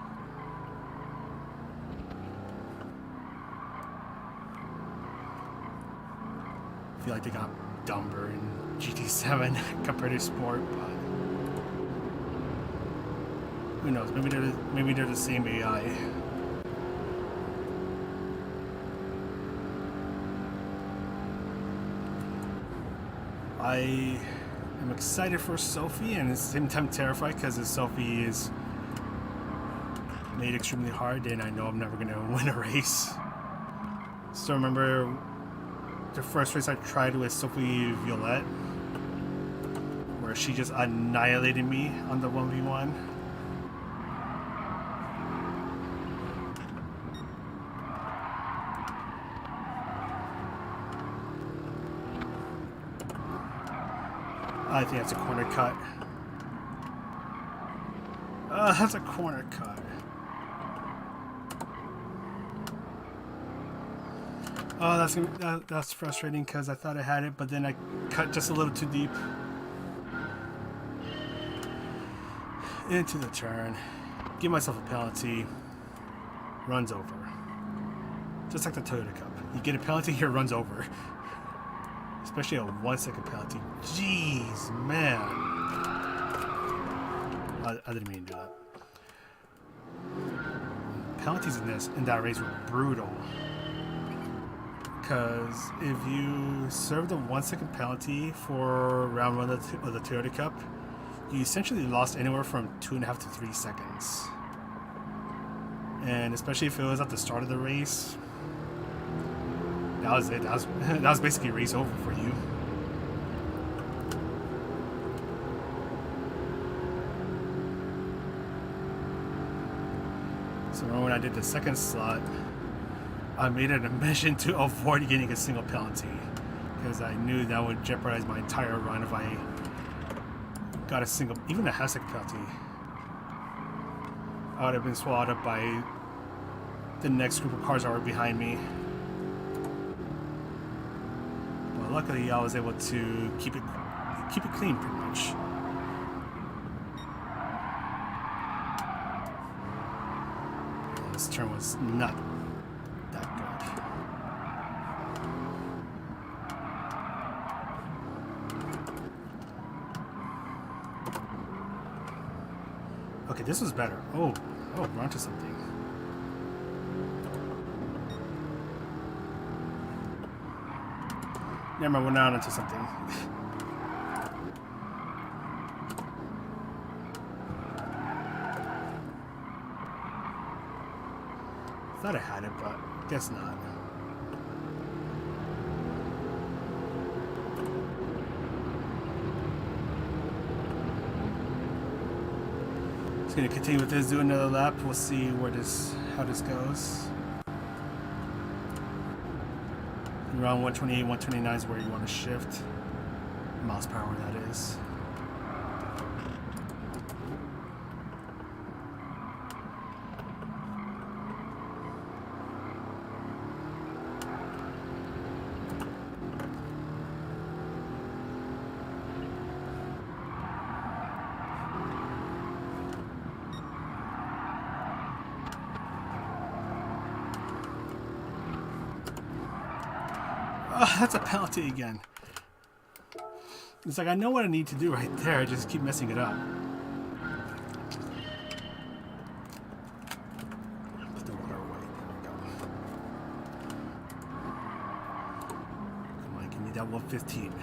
I feel like they got dumber in GT7 compared to Sport, but who knows? Maybe they're the same AI. I am excited for Sophie, and at the same time terrified, because if Sophie is made extremely hard, then I know I'm never gonna win a race. Still remember the first race I tried with Sophie Violette, where she just annihilated me on the 1v1. I think that's a corner cut. That's a corner cut. Oh, that's frustrating, because I thought I had it, but then I cut just a little too deep into the turn. Give myself a penalty. Runs over. Just like the Toyota Cup. You get a penalty here, runs over. Especially a 1 second penalty. Jeez, man. I didn't mean to do that. Penalties in that race were brutal. Because if you serve the 1 second penalty for round 1 of the Toyota Cup, you essentially lost anywhere from 2.5 to 3 seconds. And especially if it was at the start of the race, that was it. That was basically race over for you. So remember when I did the second slot, I made it a mission to avoid getting a single penalty, because I knew that would jeopardize my entire run if I got a single, even a half-second penalty. I would have been swallowed up by the next group of cars that were behind me. But luckily, I was able to keep it clean, pretty much. This turn was not that good. Okay, this was better. Oh, we're onto something. Never mind, we're not onto something. Thought I had it, but guess not. Just gonna continue with this, do another lap. We'll see how this goes. Around 128, 129 is where you want to shift. Miles per hour, that is. Oh, that's a penalty again. It's like I know what I need to do right there, I just keep messing it up. Put the water away. There we go. Come on, give me that 115.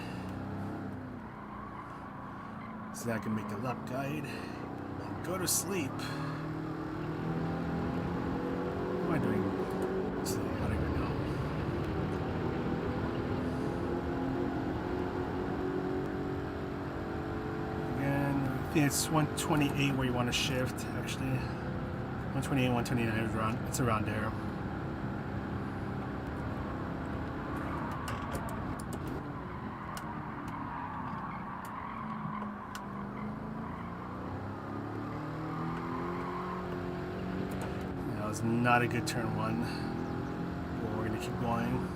So that I can make the lap guide and go to sleep. I think it's 128 where you want to shift, actually. 128, 129, it's around there. That was not a good turn one. But we're going to keep going.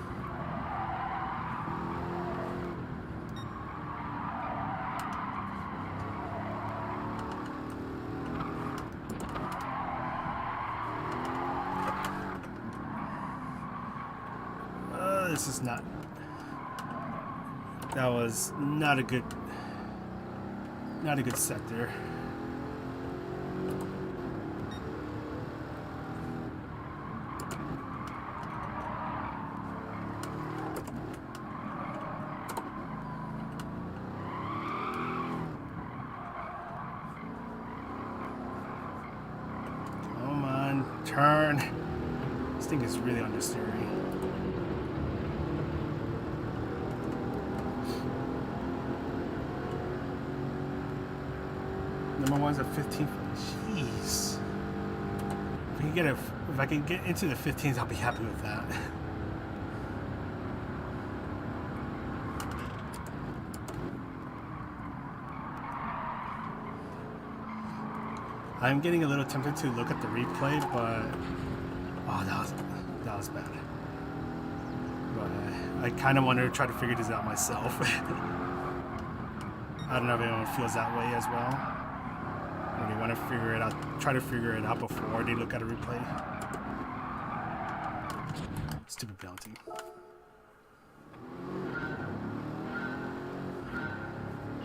This is not. That was not a good set there. Come on, turn. This thing is really understeering. Number one's at 15. Jeez. If I can get into the 15s, I'll be happy with that. I'm getting a little tempted to look at the replay, but oh, that was bad. But I kind of want to try to figure this out myself. I don't know if anyone feels that way as well. Or they want to figure it out, try to figure it out before they look at a replay. Stupid penalty.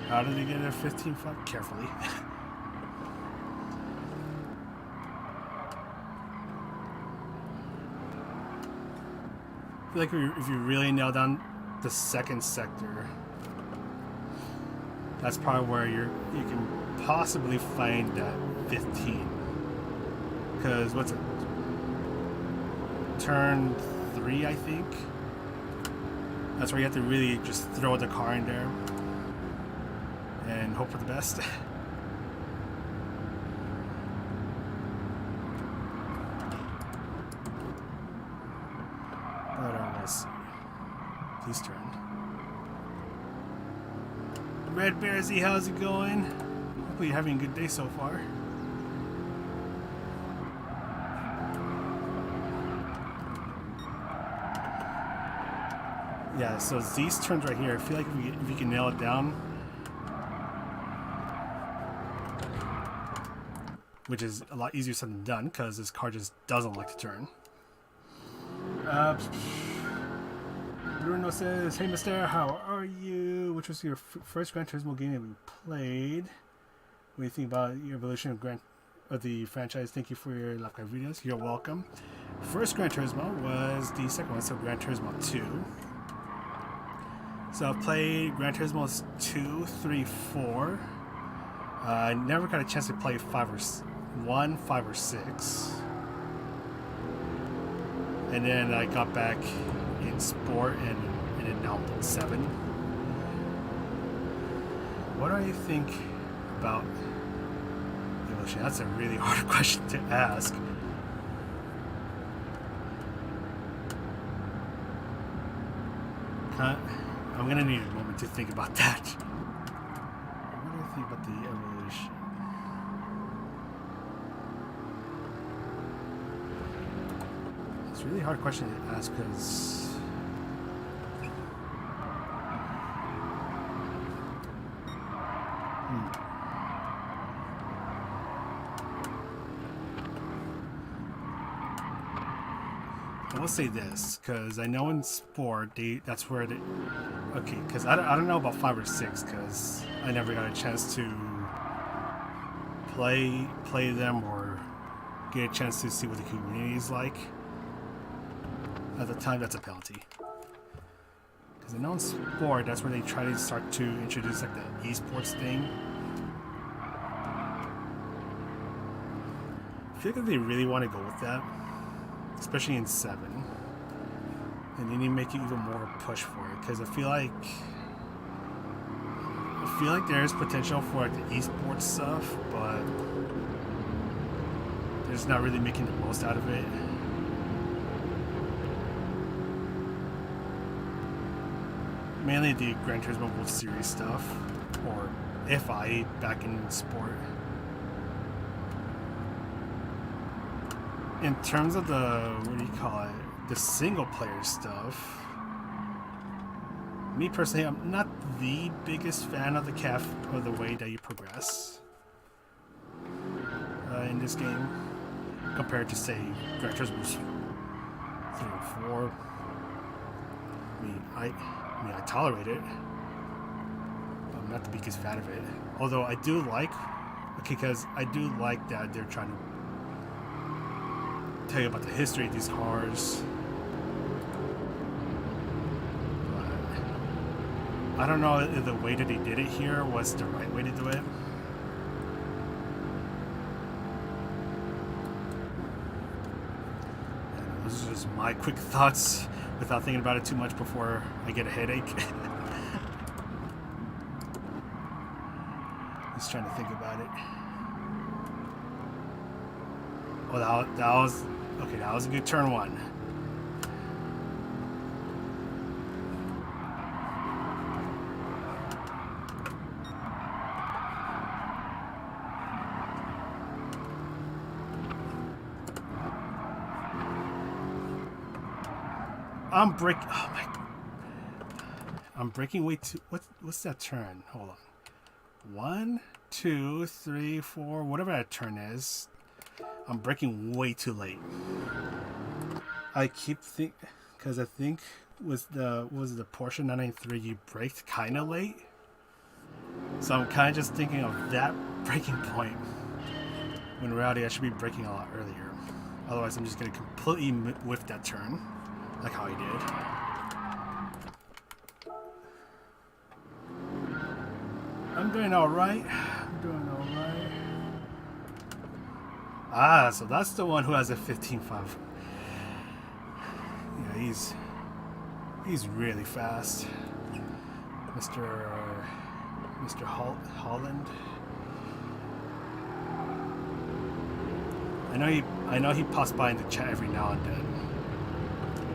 How did he get a 15-5? Carefully. I feel like if you really nail down the second sector, that's probably where you can possibly find that 15. Because what's it? Turn 3, I think. That's where you have to really just throw the car in there and hope for the best. But we'll see. Please turn. Red Bearsy, how's it going? Hopefully you're having a good day so far. Yeah, so these turns right here, I feel like if you can nail it down, which is a lot easier said than done because this car just doesn't like to turn. Bruno says, "Hey, Mister, how are you? Which was your first Gran Turismo game that we played? What do you think about your evolution of the franchise? Thank you for your live videos. You're welcome. First Gran Turismo was the second one, so Gran Turismo 2. So I played Gran Turismo 2, 3, 4. I never got a chance to play 5 or 6. And then I got back in Sport and then now 7. What do I think about evolution? That's a really hard question to ask. I'm gonna need a moment to think about that. What do I think about the evolution? It's a really hard question to ask because I will say this, because I know in Sport, that's where they... Okay, because I don't know about 5 or 6, because I never got a chance to play them or get a chance to see what the community is like. At the time, that's a penalty. Because I know in Sport, that's where they try to start to introduce like the eSports thing. I feel like they really want to go with that. Especially in 7, and then you make it even more of a push for it because I feel feel like there is potential for like the eSports stuff, but they're just not really making the most out of it. Mainly the Gran Turismo World Series stuff, or FI back in sport. In terms of the, what do you call it, the single player stuff, me personally, I'm not the biggest fan of the way that you progress in this game compared to, say, Gran Turismo 3 or 4. I mean, I tolerate it. I'm not the biggest fan of it. Although I do like, because I do like that they're trying to tell you about the history of these cars. But I don't know if the way that they did it here was the right way to do it. And those are just my quick thoughts without thinking about it too much before I get a headache. Just trying to think about it. Oh, that was okay. That was a good turn one. I'm breaking. Oh my! I'm breaking way too. What's that turn? Hold on. 1, 2, 3, 4. Whatever that turn is. I'm braking way too late. I keep because I think was the Porsche 993 you braked kind of late. So I'm kind of just thinking of that braking point. When in reality I should be braking a lot earlier. Otherwise I'm just gonna completely whiff that turn, like how I did. I'm doing all right. Ah, so that's the one who has a 15.5. Yeah, he's really fast. Mr. Holland. I know he pops by in the chat every now and then.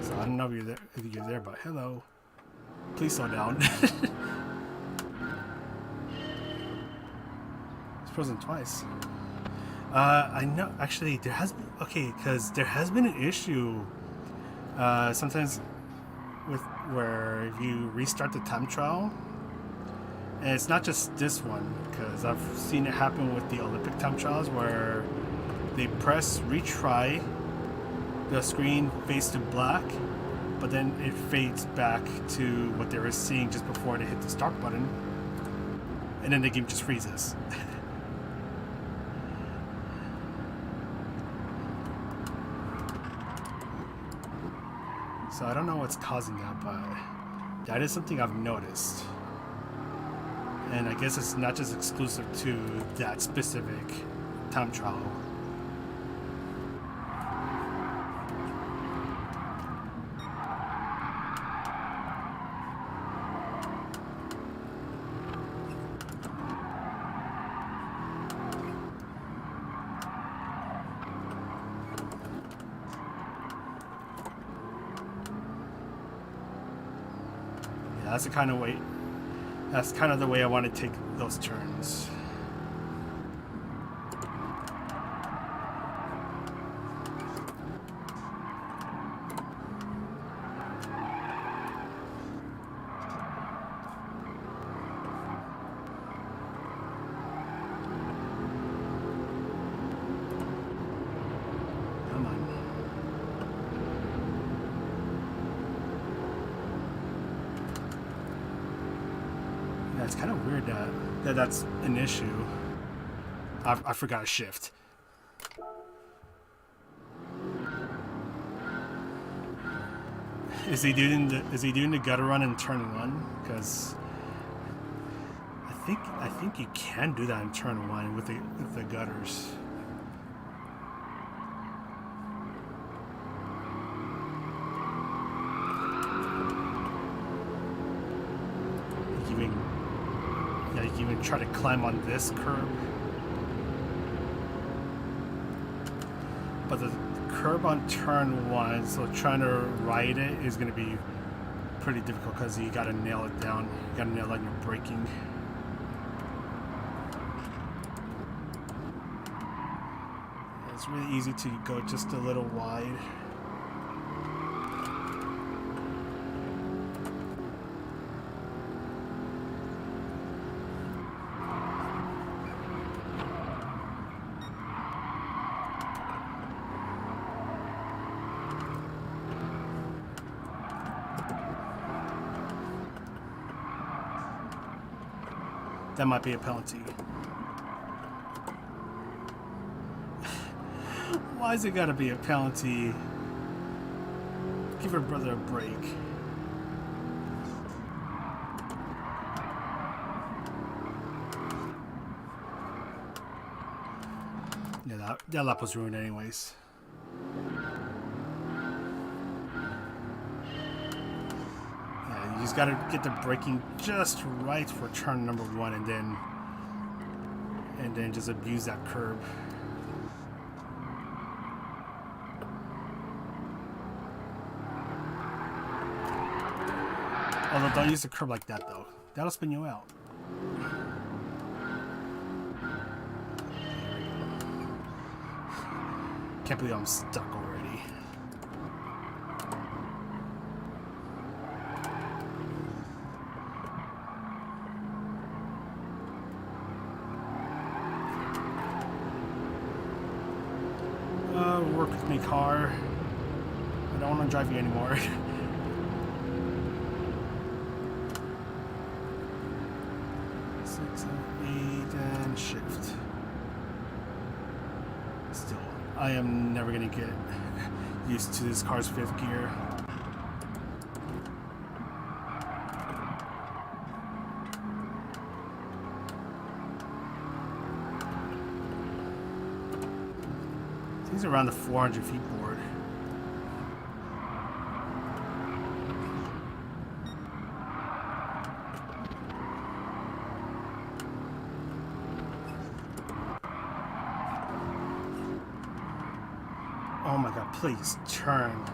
So I don't know if you're there, but hello. Please slow down. It's frozen twice. I know, actually, there has been, because there has been an issue sometimes with where if you restart the time trial, and it's not just this one, because I've seen it happen with the Olympic time trials where they press retry, the screen fades to black, but then it fades back to what they were seeing just before they hit the start button, and then the game just freezes. So I don't know what's causing that, but that is something I've noticed. And I guess it's not just exclusive to that specific time trial. That's the kind of way. That's kind of the way I want to take those turns. Come on. It's kind of weird that that's an issue. I forgot to shift. Is he doing the gutter run in turn 1? Because I think you can do that in turn 1 with the gutters. going to try to climb on this curb. But the curb on turn 1, so trying to ride it is going to be pretty difficult because you got to nail it down. You got to nail like your braking. It's really easy to go just a little wide. That might be a penalty. Why is it gotta be a penalty? Give her brother a break. Yeah, that lap was ruined anyways. You just gotta get the braking just right for turn number 1, and then just abuse that curb. Although don't use the curb like that though. That'll spin you out. Can't believe I'm stuck already. Work with me, car. I don't want to drive you anymore. 6 and 8 and shift. Still, I am never gonna get used to this car's 5th gear. He's around the 400 feet board. Oh my god, please turn.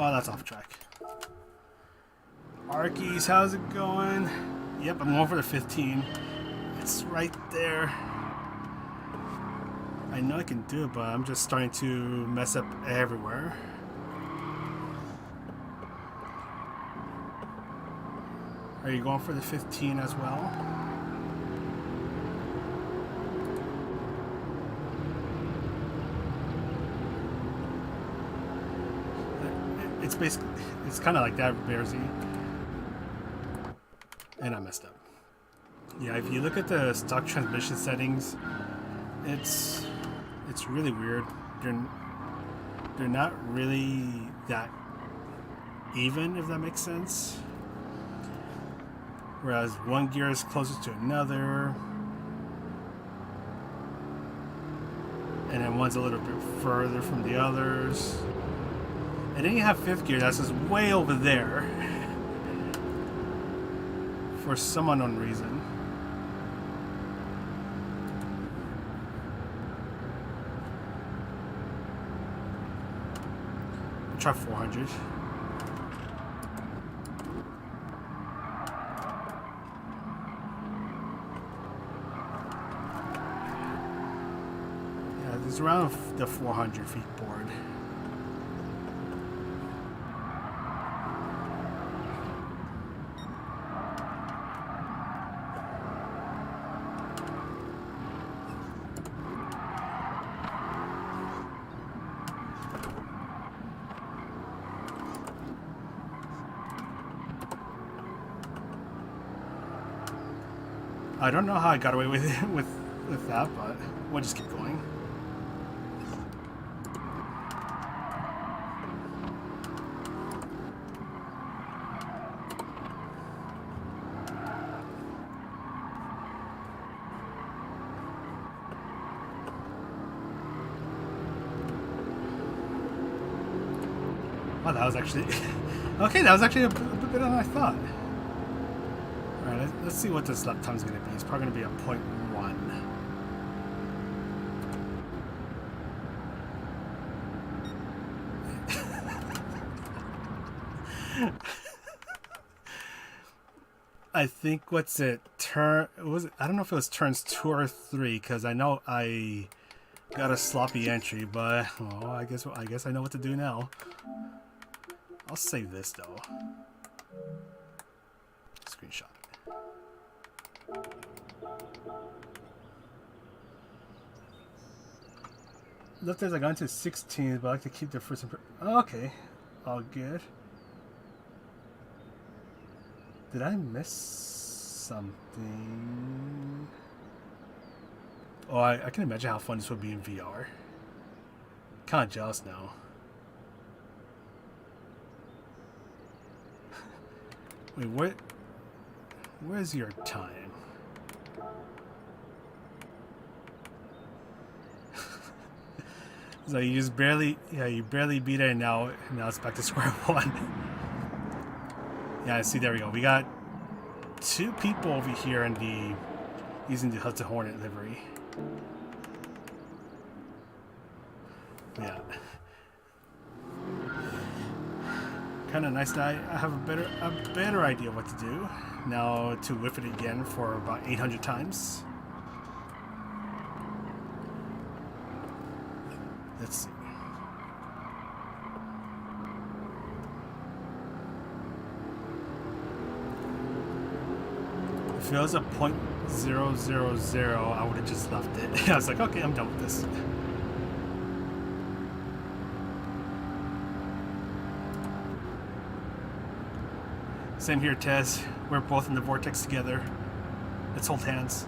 Oh, that's off track. Arkies, how's it going? Yep, I'm going for the 15. It's right there. I know I can do it, but I'm just starting to mess up everywhere. Are you going for the 15 as well? It's basically, it's kind of like that, Bearsy. And I messed up. Yeah, if you look at the stock transmission settings, it's really weird. They're not really that even, if that makes sense. Whereas one gear is closest to another, and then one's a little bit further from the others. And then you have 5th gear that's just way over there for some unknown reason. Try 400. Yeah, it's around the 400 feet board. I don't know how I got away with it with that, but we'll just keep going. Oh, that was actually okay. That was actually a bit better than I thought. All right, let's see what this lap time is going to be. It's probably going to be a 0.1. I think what's it was it, I don't know if it was turns 2 or 3 because I know I got a sloppy entry, but oh, I guess I know what to do now. I'll save this though. Screenshot. Left as I got into 16, but I like to keep the first impression. Oh, okay, all good. Did I miss something? Oh, I can imagine how fun this would be in VR. Kind of jealous now. Wait, where's your time? So you just barely, you barely beat it, and now it's back to square one. Yeah, see, there we go. We got 2 people over here in using the Hudson Hornet livery. Yeah. Kind of nice that I have a better idea what to do now to whip it again for about 800 times. Let's see. If it was a 0.000, I would have just left it. I was like, okay, I'm done with this. Same here, Tez. We're both in the vortex together. Let's hold hands.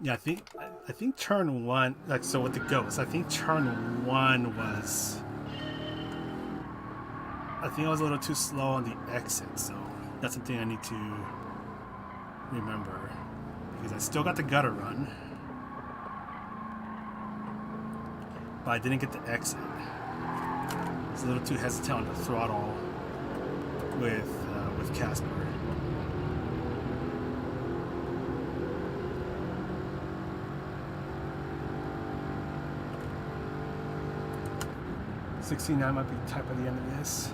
Yeah, I think turn 1, like, so with the ghost, I think turn 1 was, I think I was a little too slow on the exit, so that's something I need to remember, because I still got the gutter run, but I didn't get the exit. I was a little too hesitant on the throttle with Casper. $69 might be tight by the end of this.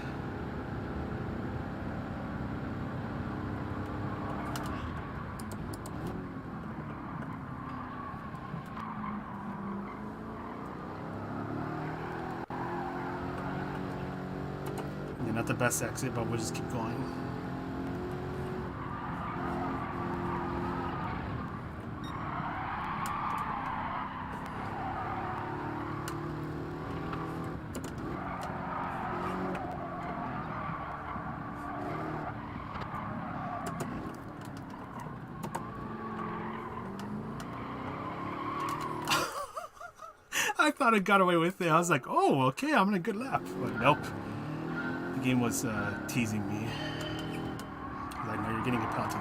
Yeah, not the best exit, but we'll just keep going. I thought I got away with it. I was like, oh, okay, I'm in a good lap. But nope. The game was teasing me. Like, no, you're getting a penalty.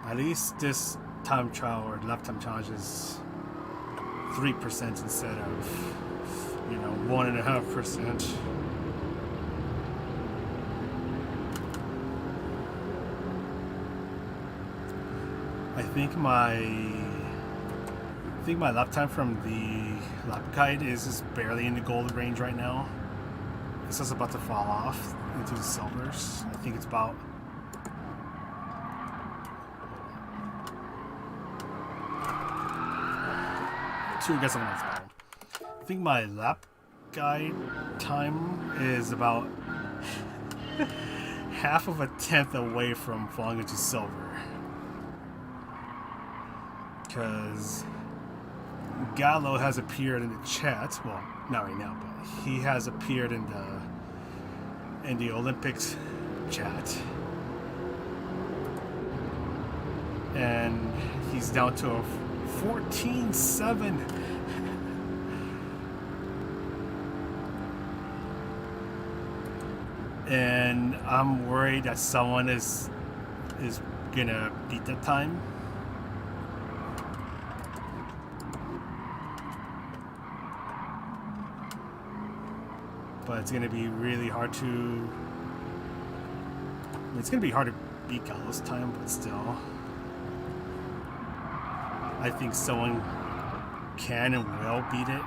At least this time trial or lap time challenge is 3% instead of, 1.5%. I think my lap time from the lap guide is just barely in the gold range right now. It's just about to fall off into the silvers. I think it's about I think my lap guide time is about half of a tenth away from falling into silver. Because Gallo has appeared in the chat. Well, not right now, but he has appeared in the Olympics chat, and he's down to a 14.7. and I'm worried that someone is gonna beat that time. But it's gonna be really hard to. It's gonna be hard to beat Gallo's time, but still, I think someone can and will beat it.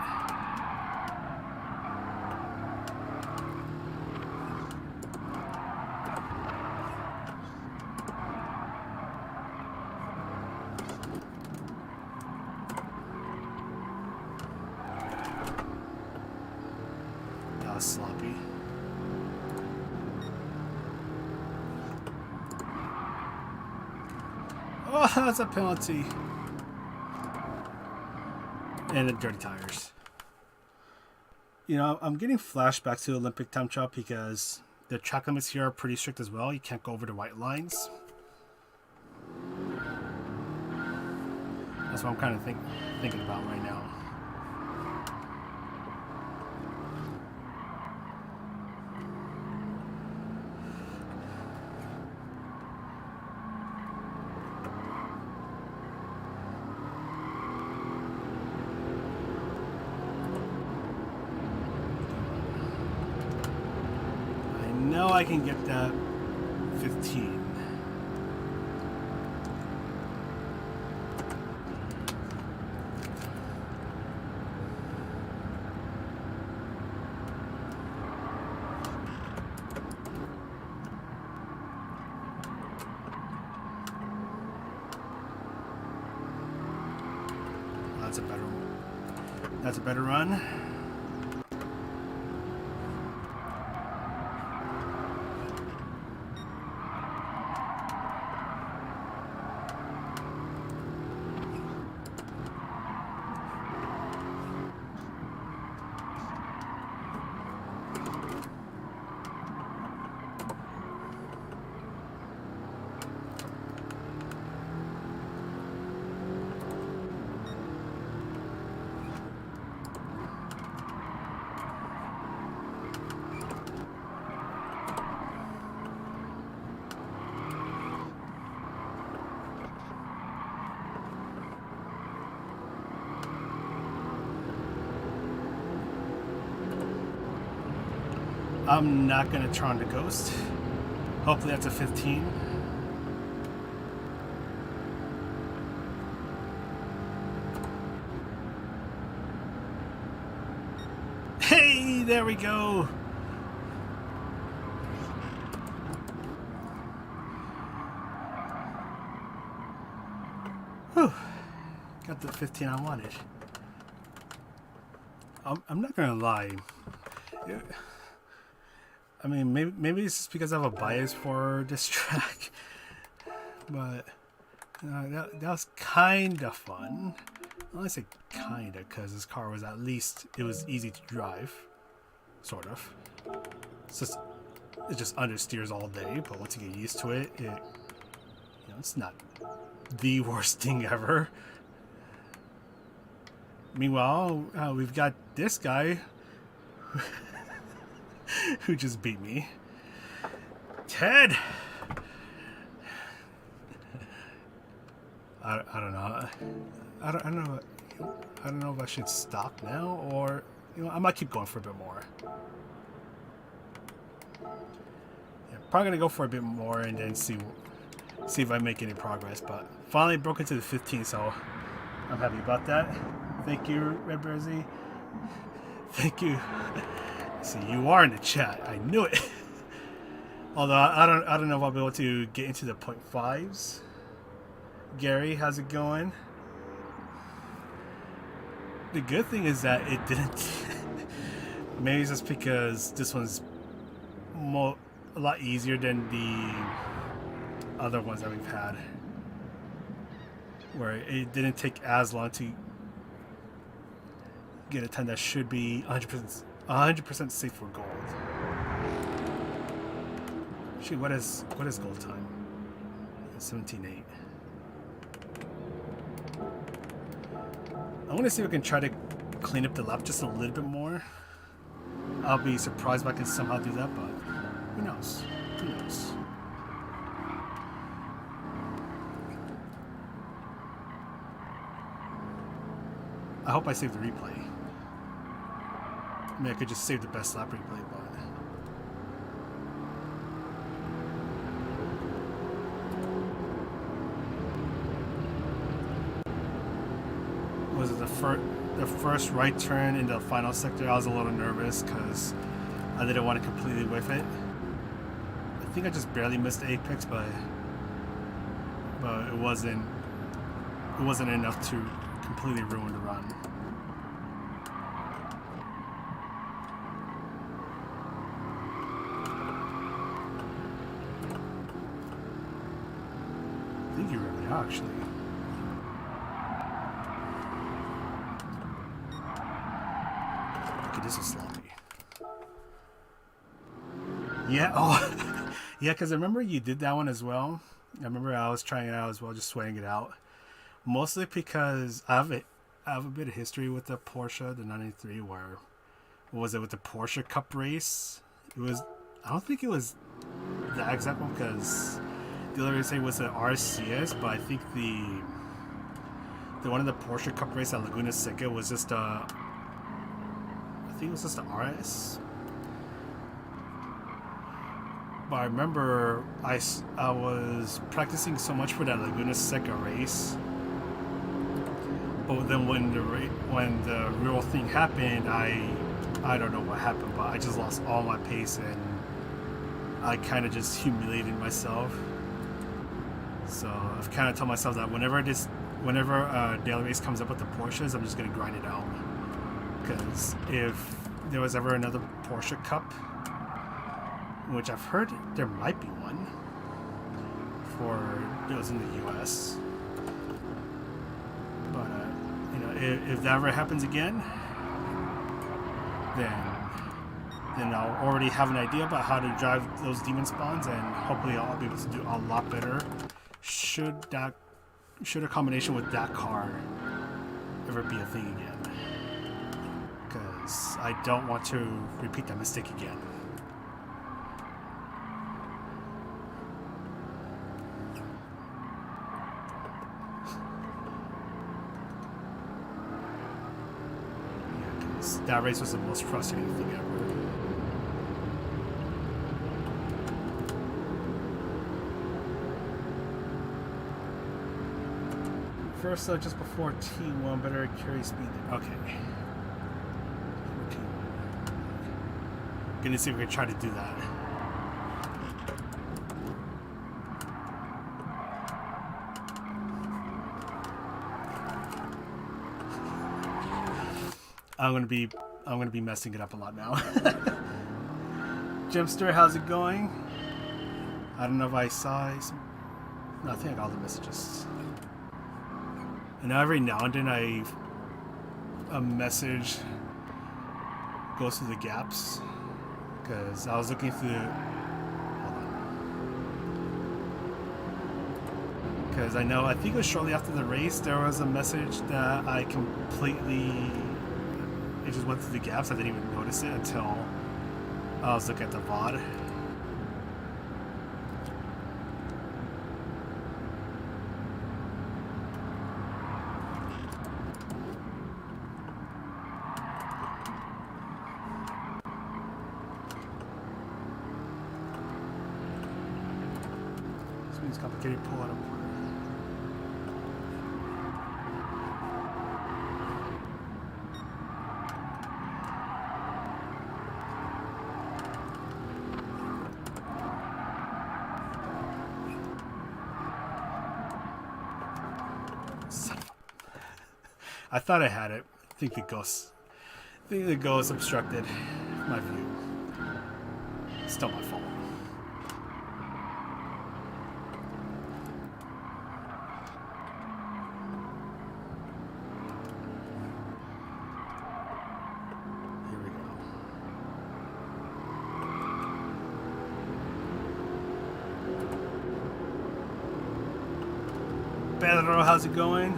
That was sloppy. Oh, that's a penalty. And the dirty tires. You know, I'm getting flashbacks to Olympic time trial because the track limits here are pretty strict as well. You can't go over the white lines. That's what I'm kind of thinking about right now. I know I can get that 15. That's a better run. I'm not going to turn the ghost. Hopefully that's a 15. Hey, there we go. Whew. Got the 15 I wanted. I'm not going to lie. I mean, maybe it's just because I have a bias for this track, but that was kind of fun. Well, I say kind of because this car was it was easy to drive, sort of. It just understeers all day, but once you get used to it, it's not the worst thing ever. Meanwhile, we've got this guy who just beat me. Ted! I don't know. I don't know if I should stop now or I might keep going for a bit more. Yeah, probably gonna go for a bit more and then see if I make any progress. But finally broke into the 15, so I'm happy about that. Thank you, Red Bearsy. Thank you. See, you are in the chat. I knew it. Although I don't know if I'll be able to get into the 0.5s. Gary, how's it going? The good thing is that it didn't. Maybe it's just because this one's a lot easier than the other ones that we've had, where it didn't take as long to get a time that should be 100% safe for gold. Actually, what is gold time? 17.8. I want to see if I can try to clean up the lap just a little bit more. I'll be surprised if I can somehow do that, but Who knows? Who knows? I hope I saved the replay. I mean, I could just save the best lap replay, but... Was it the first right turn in the final sector? I was a little nervous because I didn't want to completely whiff it. I think I just barely missed the apex, but it wasn't enough to completely ruin the run. I think you really are, actually. Okay, this is sloppy. Yeah, oh, yeah, because I remember you did that one as well. I remember I was trying it out as well, just sweating it out. Mostly because I have a bit of history with the Porsche, the 993, where, what was it, with the Porsche Cup race? It was, I don't think it was that exact one, because the other race was the RCS, but I think the one in the Porsche Cup race at Laguna Seca was just I think it was just the RS. But I remember I was practicing so much for that Laguna Seca race. But then when the real thing happened, I don't know what happened, but I just lost all my pace and I kind of just humiliated myself. So I've kind of told myself that whenever a daily race comes up with the Porsches, I'm just gonna grind it out. Because if there was ever another Porsche Cup, which I've heard there might be one for those in the US. But you know, if that ever happens again, then I'll already have an idea about how to drive those demon spawns, and hopefully I'll be able to do a lot better. Should a combination with that car ever be a thing again? Because I don't want to repeat that mistake again. That race was the most frustrating thing ever. First, just before T1, better carry speed. Okay. Gonna see if we can try to do that. I'm gonna be messing it up a lot now. Jimster, how's it going? I don't know if I saw no, I think I got all the messages. And every now and then a message goes through the gaps, because I was looking through. Hold on. Because I think it was shortly after the race there was a message that I completely. It just went through the gaps. I didn't even notice it until I was looking at the VOD. This means complicated pull out of order. I thought I had it. I think the ghost obstructed my view. Still my fault. Here we go. Pedro, how's it going?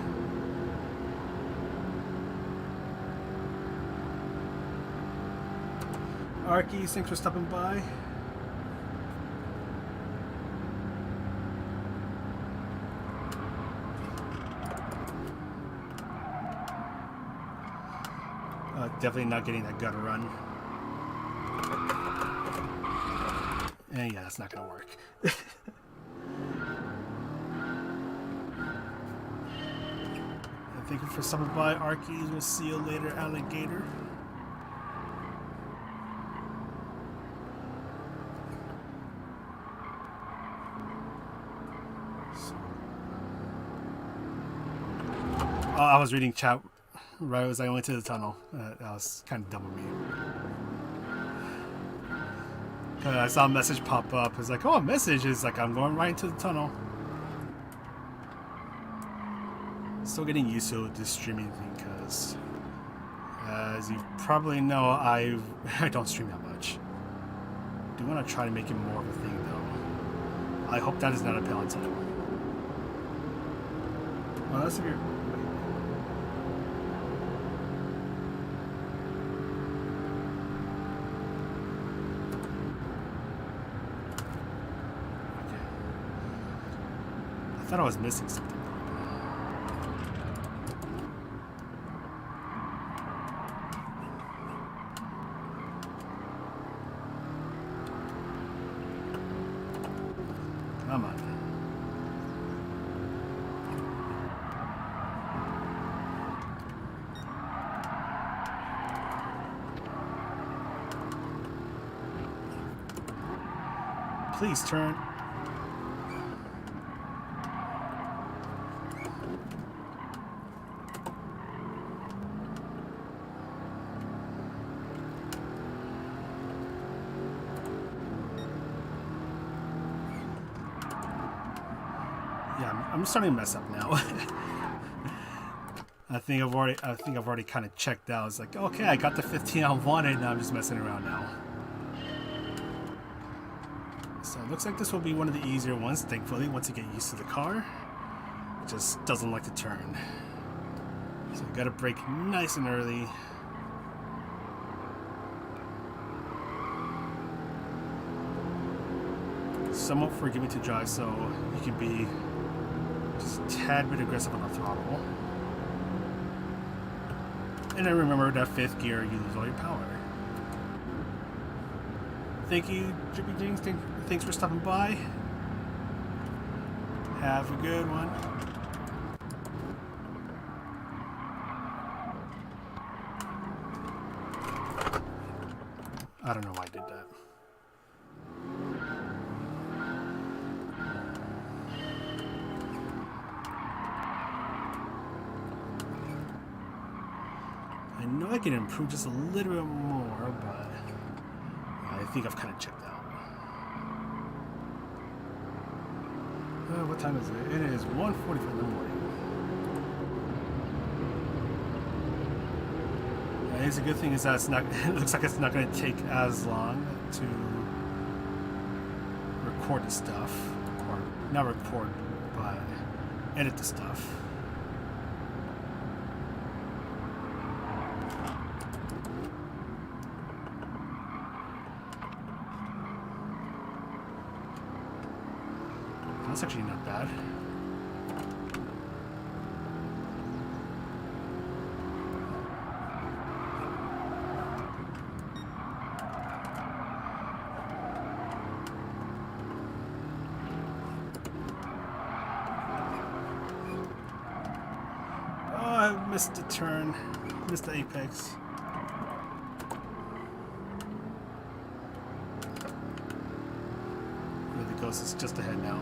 Arky, thanks for stopping by. Definitely not getting that gutter run. And yeah, that's not going to work. Thank you for stopping by, Arkies. We'll see you later, alligator. Oh, I was reading chat right as I went to the tunnel. That was kind of dumb of me. I saw a message pop up. It's like, oh, a message. It's like, I'm going right into the tunnel. Still getting used to this streaming thing because, as you probably know, I don't stream that much. Do want to try to make it more of a thing, though. I hope that is not appealing to them. Well, that's weird. I thought I was missing something. Come on. Please turn. I'm starting to mess up now. I think I've already kind of checked out. It's like, okay, I got the 15 I wanted. Now I'm just messing around now. So it looks like this will be one of the easier ones. Thankfully, once you get used to the car, it just doesn't like to turn. So you got to brake nice and early. Somewhat forgiving to drive, so you can be just a tad bit aggressive on the throttle. And then remember that fifth gear, you lose all your power. Thank you, Drippy Jings. Thanks for stopping by. Have a good one. I don't know why I did that. I know I can improve just a little bit more, but I think I've kind of checked out. What time is it? It is 1:45 in the morning. It's a good thing is that it's not. It looks like it's not going to take as long to record the stuff, or not record, but edit the stuff. That's actually not bad. Oh, I missed the turn. Missed the apex. Where the ghost is just ahead now.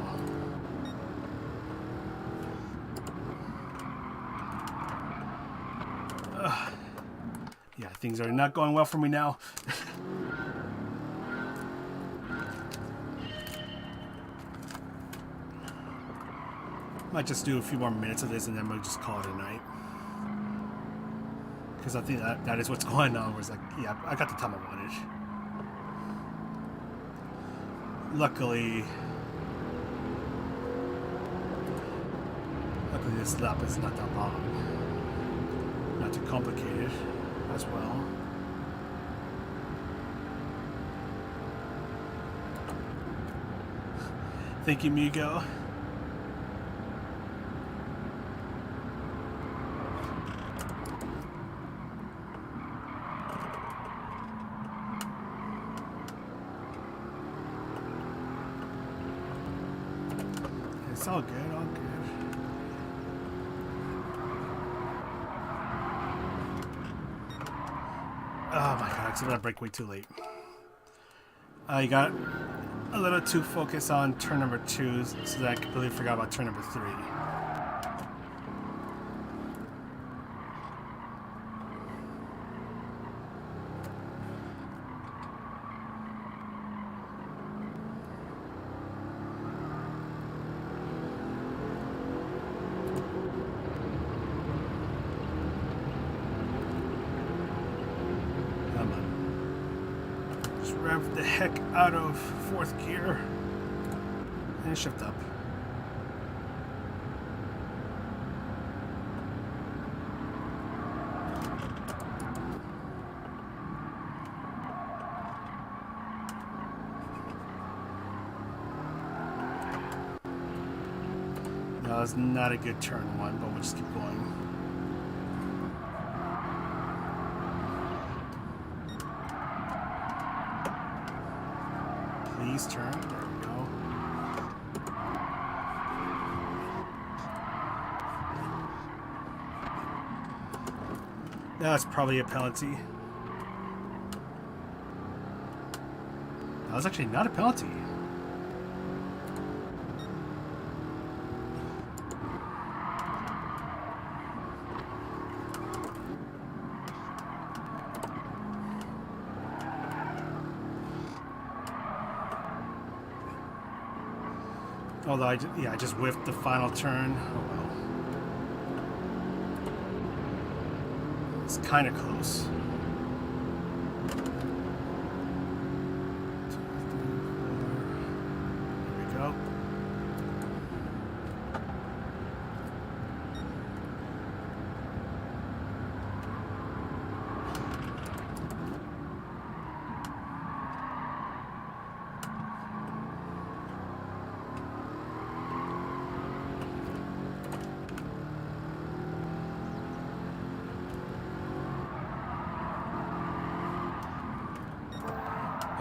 Yeah, things are not going well for me now. Might just do a few more minutes of this and then we'll just call it a night. Because I think that is what's going on. Where it's like, yeah, I got the time I wanted. Luckily this lap is not that long. Not too complicated as well. Thank you, Migo. It's all good, all good. Oh my god, I'm gonna break way too late. You got a little too focused on turn number 2, so that I completely forgot about turn number 3. Rev the heck out of 4th gear and shift up. No, it's not a good turn 1, but we'll just keep going. Please turn. There we go. That's probably a penalty. That was actually not a penalty. Although I just whiffed the final turn. Oh well. It's kind of close. 2, 3, 4. There we go.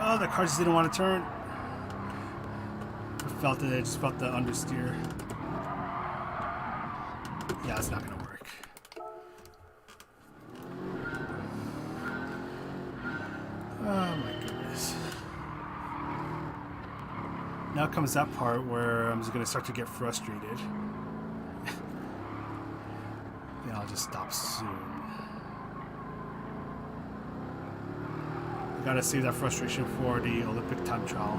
Oh, the car just didn't want to turn. I felt it. I just felt the understeer. Yeah, it's not going to work. Oh my goodness. Now comes that part where I'm just going to start to get frustrated. Then I'll just stop soon. Gotta save that frustration for the Olympic time trial.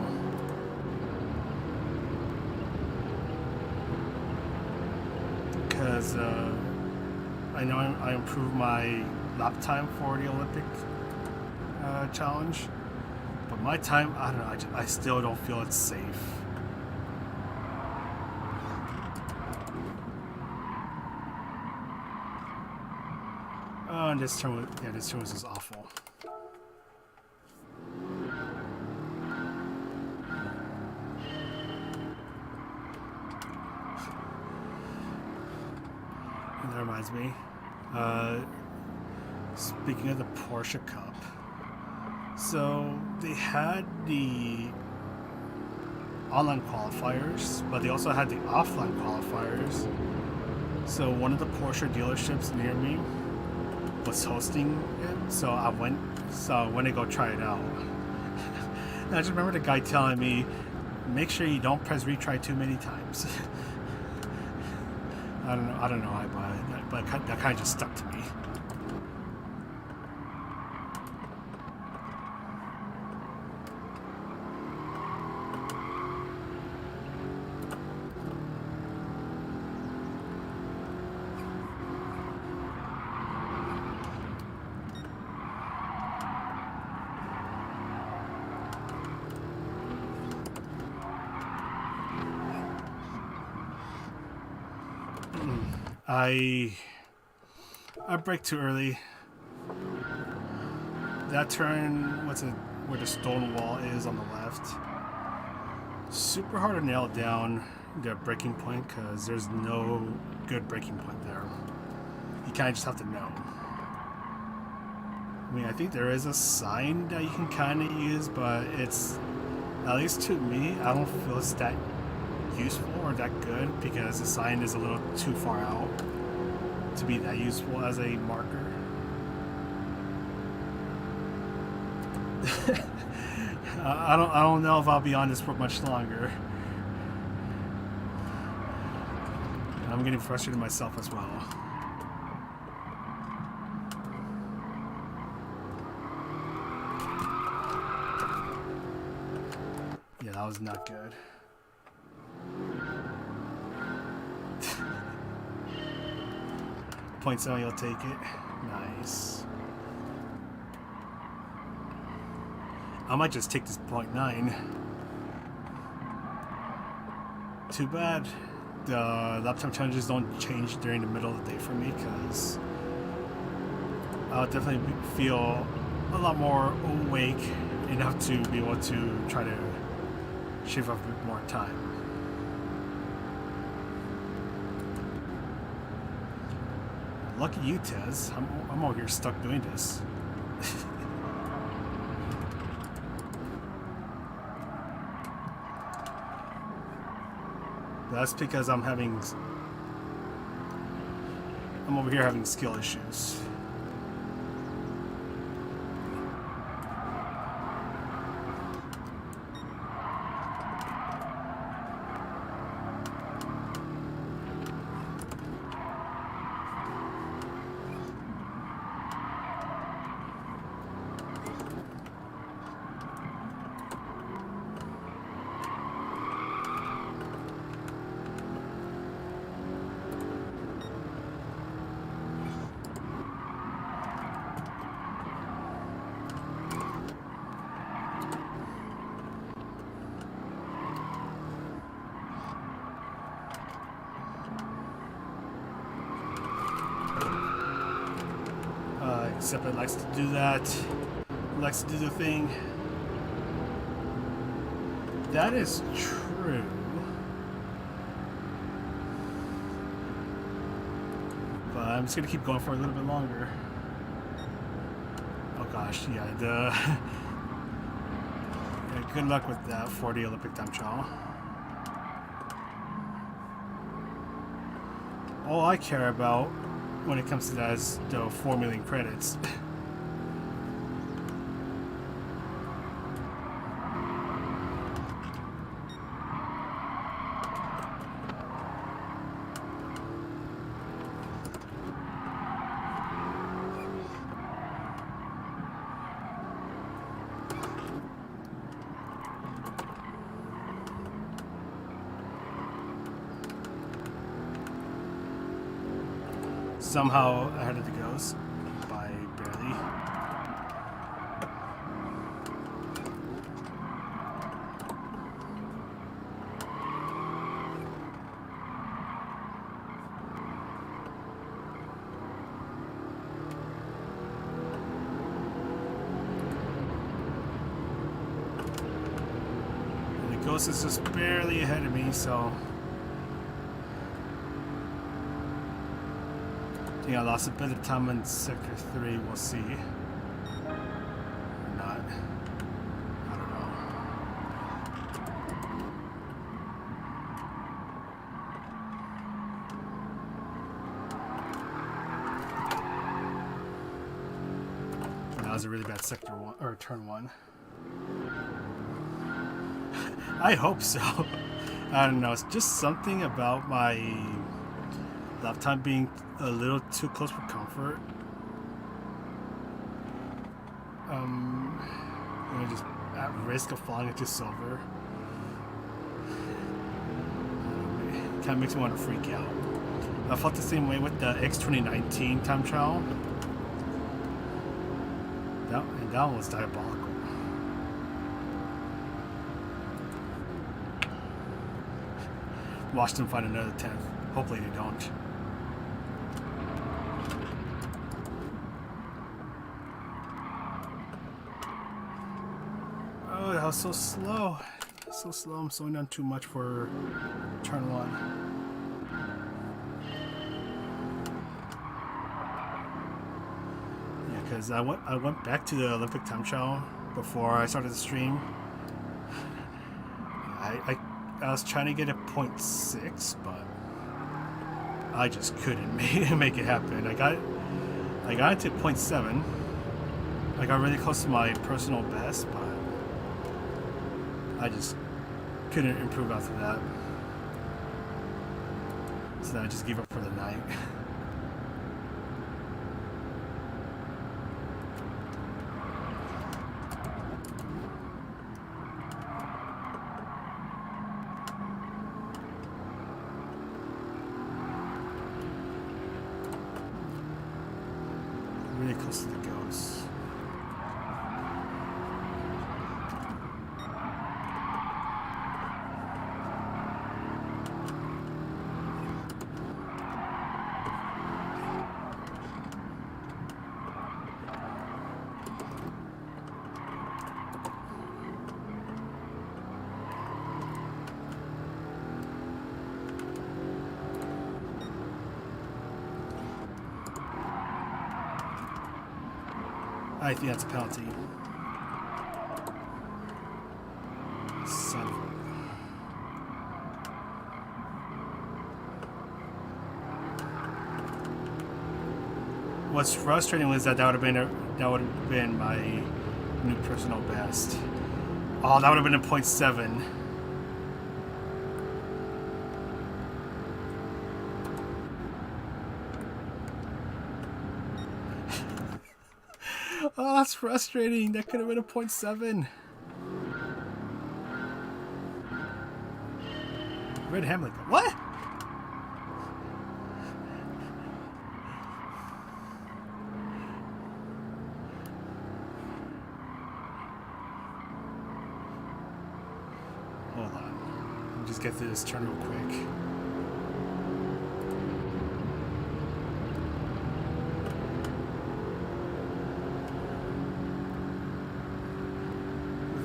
Because I know I improved my lap time for the Olympic challenge, but my time, I don't know, I still don't feel it's safe. Oh, and this turn was just awful. That reminds me. Speaking of the Porsche Cup, so they had the online qualifiers, but they also had the offline qualifiers. So one of the Porsche dealerships near me was hosting it, so I went to go try it out. And I just remember the guy telling me, make sure you don't press retry too many times. I don't know why, but that kind of just stuck to me. I brake too early. That turn, where the stone wall is on the left. Super hard to nail down the braking point because there's no good braking point there. You kind of just have to know. I mean, I think there is a sign that you can kind of use, but it's, at least to me, I don't feel it's that useful or that good because the sign is a little too far out to be that useful as a marker. I don't know if I'll be on this for much longer. I'm getting frustrated myself as well. Yeah, that was not good. .7, you'll take it. Nice. I might just take this .9. Too bad the lap time challenges don't change during the middle of the day for me, because I'll definitely feel a lot more awake enough to be able to try to shave off a bit more time. Lucky you, Tez. I'm over here stuck doing this. That's because I'm over here having skill issues. Except it likes to do that. It likes to do the thing. That is true. But I'm just gonna keep going for a little bit longer. Oh gosh, yeah, yeah, good luck with that for the Olympic time trial. All I care about when it comes to that is the 4 million credits. Somehow ahead of the goes by barely. And the ghost is just barely ahead of me, so I think I lost a bit of time in Sector 3, we'll see. Or not. I don't know. That was a really bad Sector 1, or Turn 1. I hope so. I don't know, it's just something about my lap time being a little too close for comfort. You know, just at risk of falling into silver. Kind of makes me want to freak out. I felt the same way with the X 2019 time trial. That one was diabolical. Watch them find another 10th. Hopefully they don't. Oh, that was so slow. So slow. I'm slowing down too much for turn 1. Yeah, because I went back to the Olympic time trial before I started the stream. I was trying to get a 0.6, but I just couldn't make it happen. I got it to 0.7. I got really close to my personal best, but I just couldn't improve after that. So then I just gave up for the night. Really close to the ghost. I think that's a penalty. Son of a... What's frustrating was that would have been my new personal best. Oh, that would have been a 0.7. Oh, that's frustrating. That could have been a 0.7. Red Hamlet. What? Hold on. Let me just get through this turn real quick.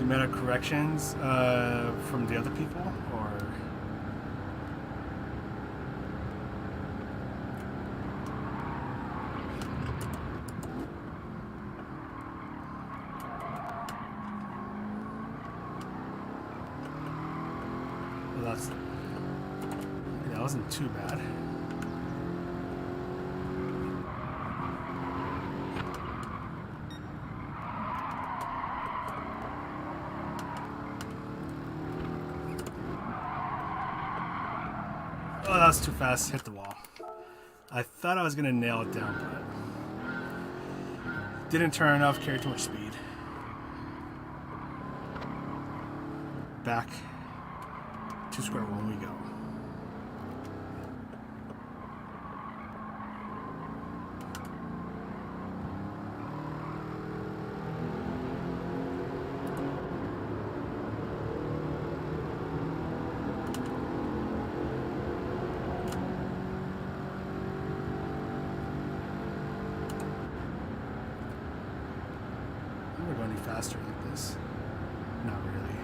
Meta corrections from the other people, or well, that wasn't too bad. Oh, that was too fast. Hit the wall. I thought I was going to nail it down, but didn't turn enough, carried too much speed. Back to square one we go. Faster like this? Not really.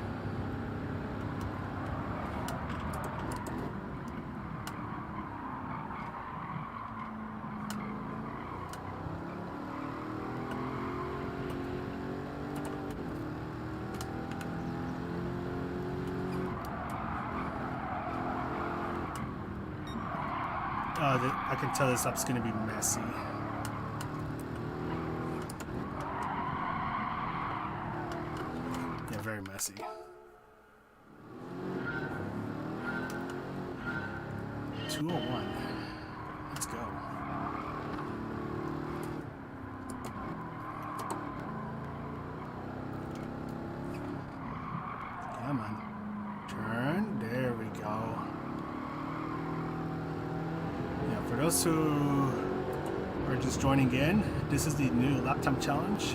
I can tell this up's going to be messy. Very messy. $201. Let's go. Come on. Turn. There we go. Yeah, for those who are just joining in, this is the new lap time challenge.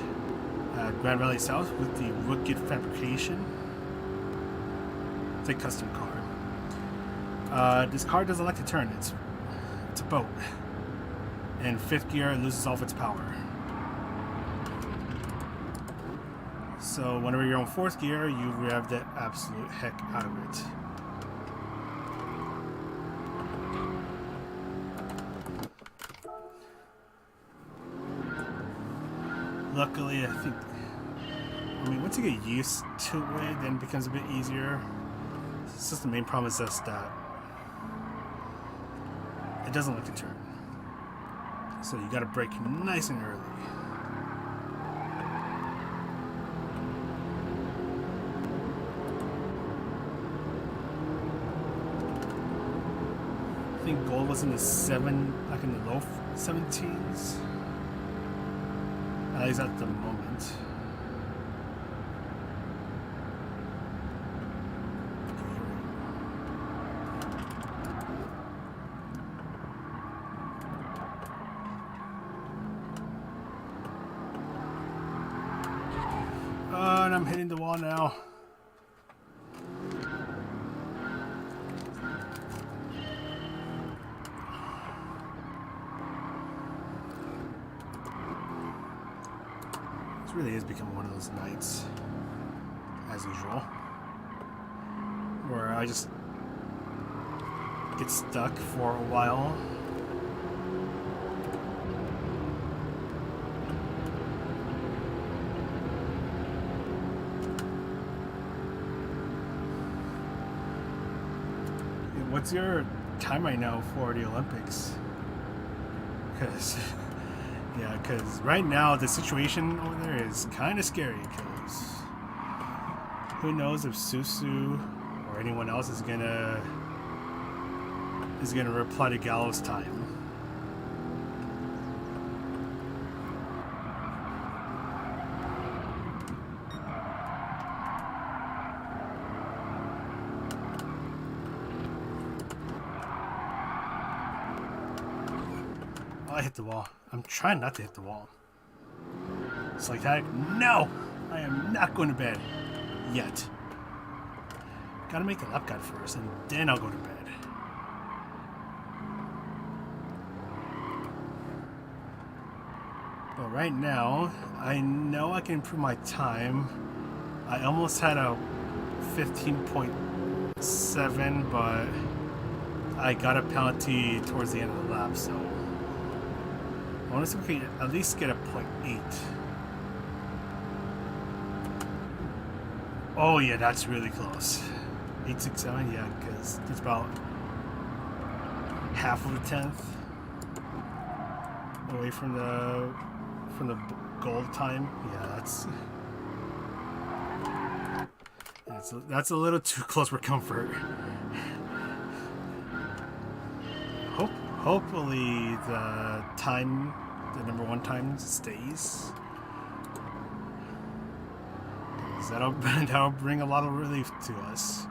Grand Valley South with the Woodgate Fabrication. It's a custom car. This car doesn't like to turn. It's a boat. In fifth gear, it loses all of its power. So whenever you're on fourth gear, you rev the absolute heck out of it. Luckily, I mean, once you get used to it, then it becomes a bit easier. It's just the main problem is just that it doesn't like to turn. So you gotta brake nice and early. I think gold was in the low 17s. At least at the moment. And I'm hitting the wall now. This really is becoming one of those nights, as usual, where I just get stuck for a while. What's your time right now for the Olympics? Because right now the situation over there is kind of scary. Because who knows if Susu or anyone else is gonna reply to Gallo's time. I hit the wall. I'm trying not to hit the wall. It's like that. No! I am not going to bed. Yet. Gotta make the lap guide first, and then I'll go to bed. But right now, I know I can improve my time. I almost had a 15.7, but I got a penalty towards the end of the lap, so I want to see if we can at least get a 0.8. Oh yeah, that's really close. 867, yeah, because it's about half of a tenth away from the gold time. Yeah, that's a little too close for comfort. Hopefully the number one time stays. That'll bring a lot of relief to us.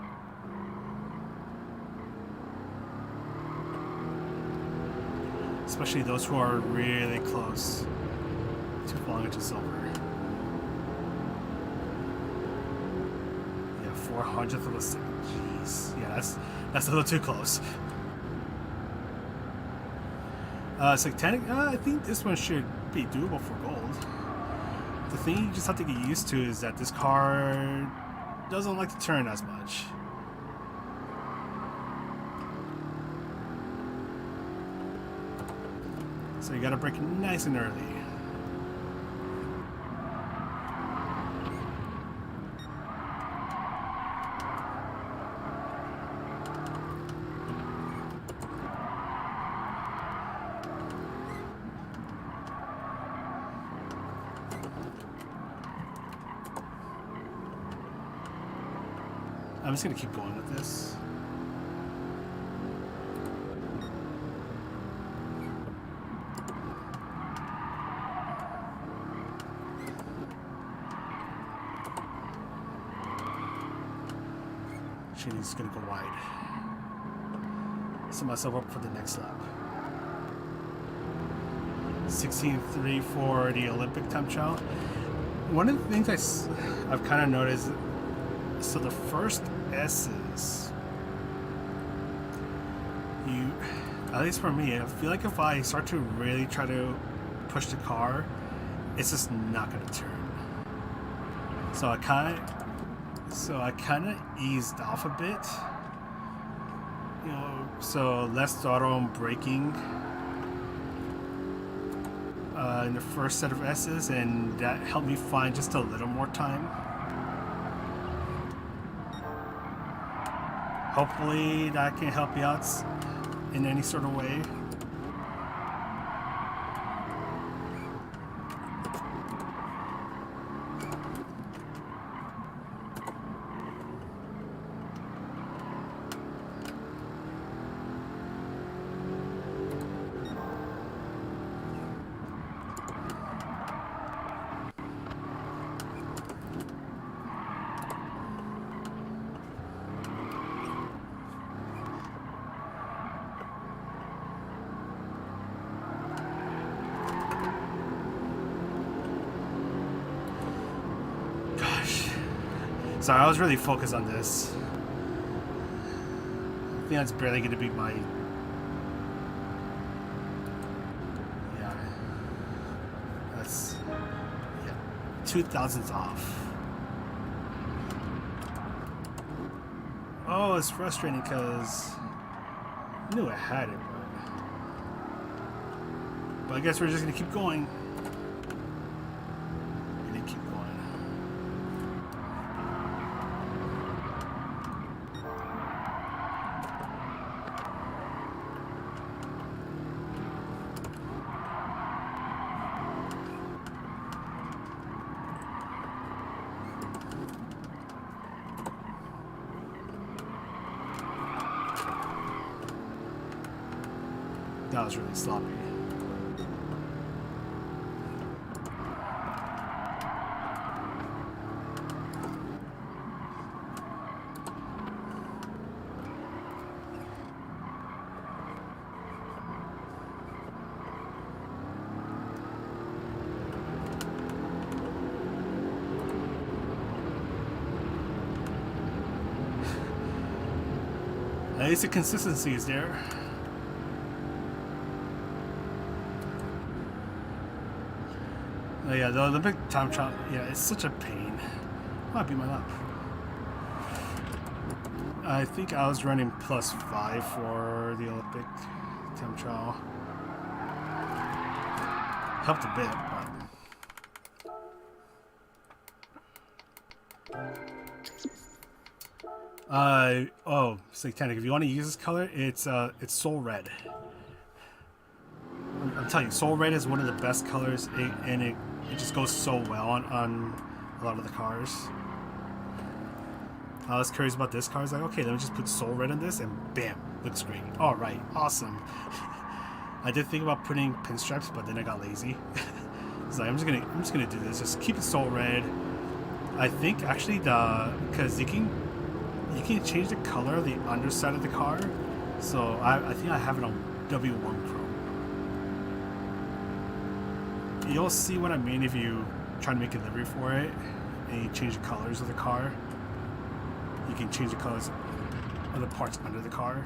Especially those who are really close to falling into silver. Yeah, 400th of a second. Jeez. Yeah, that's a little too close. Satanic, I think this one should be doable for gold. The thing you just have to get used to is that this car doesn't like to turn as much. So you gotta brake nice and early. I'm just gonna keep going with this. She's gonna go wide. Set myself up for the next lap. 16.3 for the Olympic time trial. One of the things I've kind of noticed. So the first S's, at least for me, I feel like if I start to really try to push the car, it's just not going to turn. So I kind of eased off a bit, so less throttle and braking in the first set of S's, and that helped me find just a little more time. Hopefully that can help you out in any sort of way. Sorry, I was really focused on this. I think that's barely going to be my... Yeah. That's... Yeah. 2,000's off. Oh, it's frustrating because... I knew I had it, but I guess we're just going to keep going. That was really sloppy. At least the consistency is there. Oh yeah, the Olympic time trial, yeah, it's such a pain. Might be my luck. I think I was running +5 for the Olympic time trial. Helped a bit, but... oh, Satanic, if you want to use this color, it's Soul Red. I'm telling you, Soul Red is one of the best colors, and it just goes so well on a lot of the cars. I was curious about this car. I was like, okay, let me just put Soul Red in this, and bam, looks great. All right, awesome. I did think about putting pinstripes, but then I got lazy. So I'm just gonna do this. Just keep it Soul Red. I think actually because you can change the color of the underside of the car. So I think I have it on W1 Chrome. You'll see what I mean if you try to make a livery for it and you change the colors of the car. You can change the colors of the parts under the car.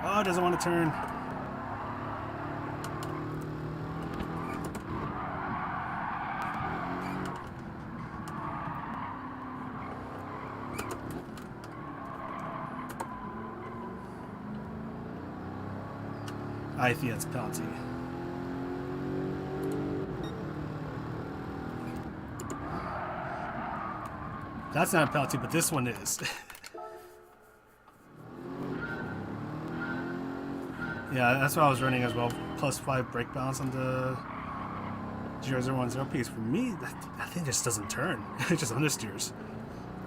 Oh, it doesn't want to turn. I think that's a penalty. That's not a penalty, but this one is. Yeah, that's what I was running as well. +5 brake balance on the GR010 piece. For me, that thing just doesn't turn. It just understeers.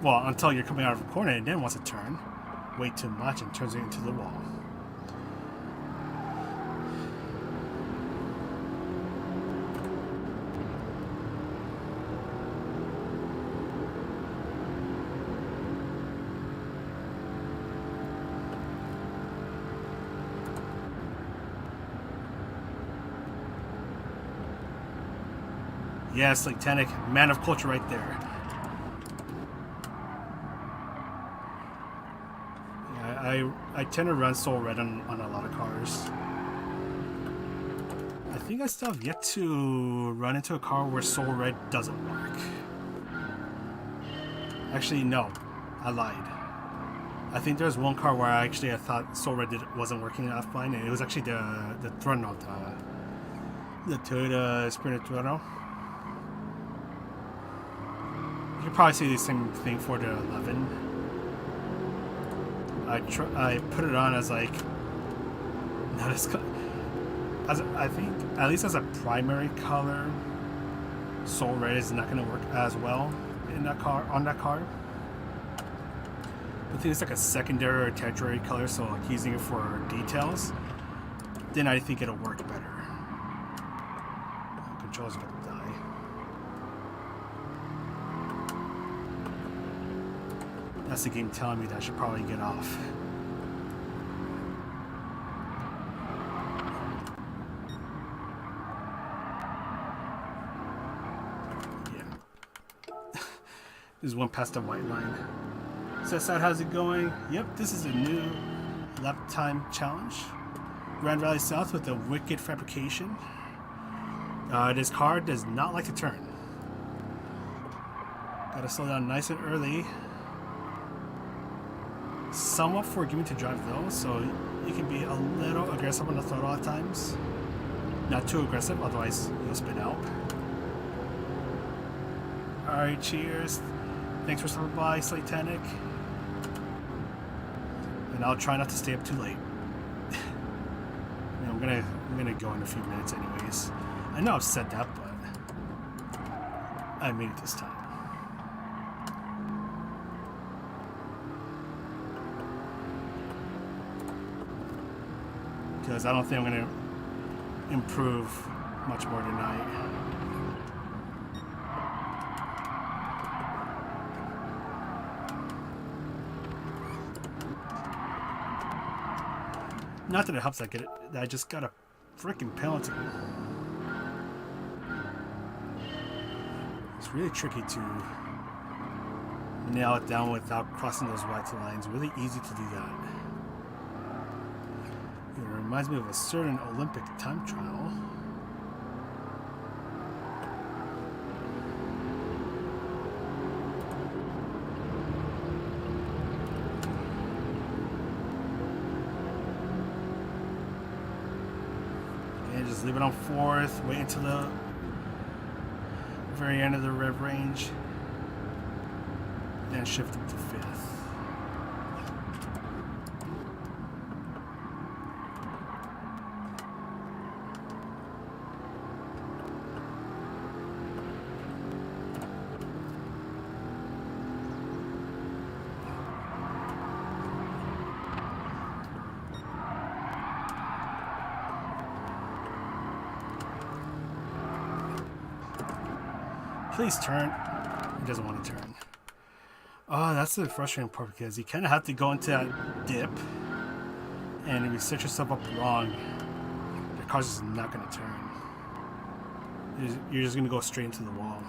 Well, until you're coming out of a corner and then wants to turn way too much and turns it into the wall. Yes, like Tenic, man of culture right there. Yeah, I tend to run Soul Red on a lot of cars. I think I still have yet to run into a car where Soul Red doesn't work. Actually, no. I lied. I think there's one car where I thought Soul Red wasn't working out fine, and it was actually the Throttle, the Toyota Sprinter Throttle. You can probably see the same thing for the 11. I put it on as like, not as I think at least as a primary color, Soul Red is not going to work as well in that car on that car. I think it's like a secondary or tertiary color, so like using it for details, then I think it'll work better. Controller's about to die. That's the game telling me that I should probably get off. Yeah. This is one past the white line. Cesar, how's it going? Yep, this is a new lap time challenge. Grand Valley South with a wicked fabrication. This car does not like to turn. Gotta slow down nice and early. Somewhat forgiving to drive though, so you can be a little aggressive on the throttle at times. Not too aggressive, otherwise you'll spin out. Alright, cheers. Thanks for stopping by, Slatanic. And I'll try not to stay up too late. I'm gonna go in a few minutes anyways. I know I've said that, but I made it this time. Because I don't think I'm gonna improve much more tonight. Not that it helps that I just got a freaking penalty. It's really tricky to nail it down without crossing those white lines. Really easy to do that. It reminds me of a certain Olympic time trial. Just leave it on fourth, wait until the very end of the rev range, then shift it to fifth. Please turn. He doesn't want to turn. Oh, that's the frustrating part because you kind of have to go into that dip, and if you set yourself up wrong, the car's just not going to turn. You're just going to go straight into the wall.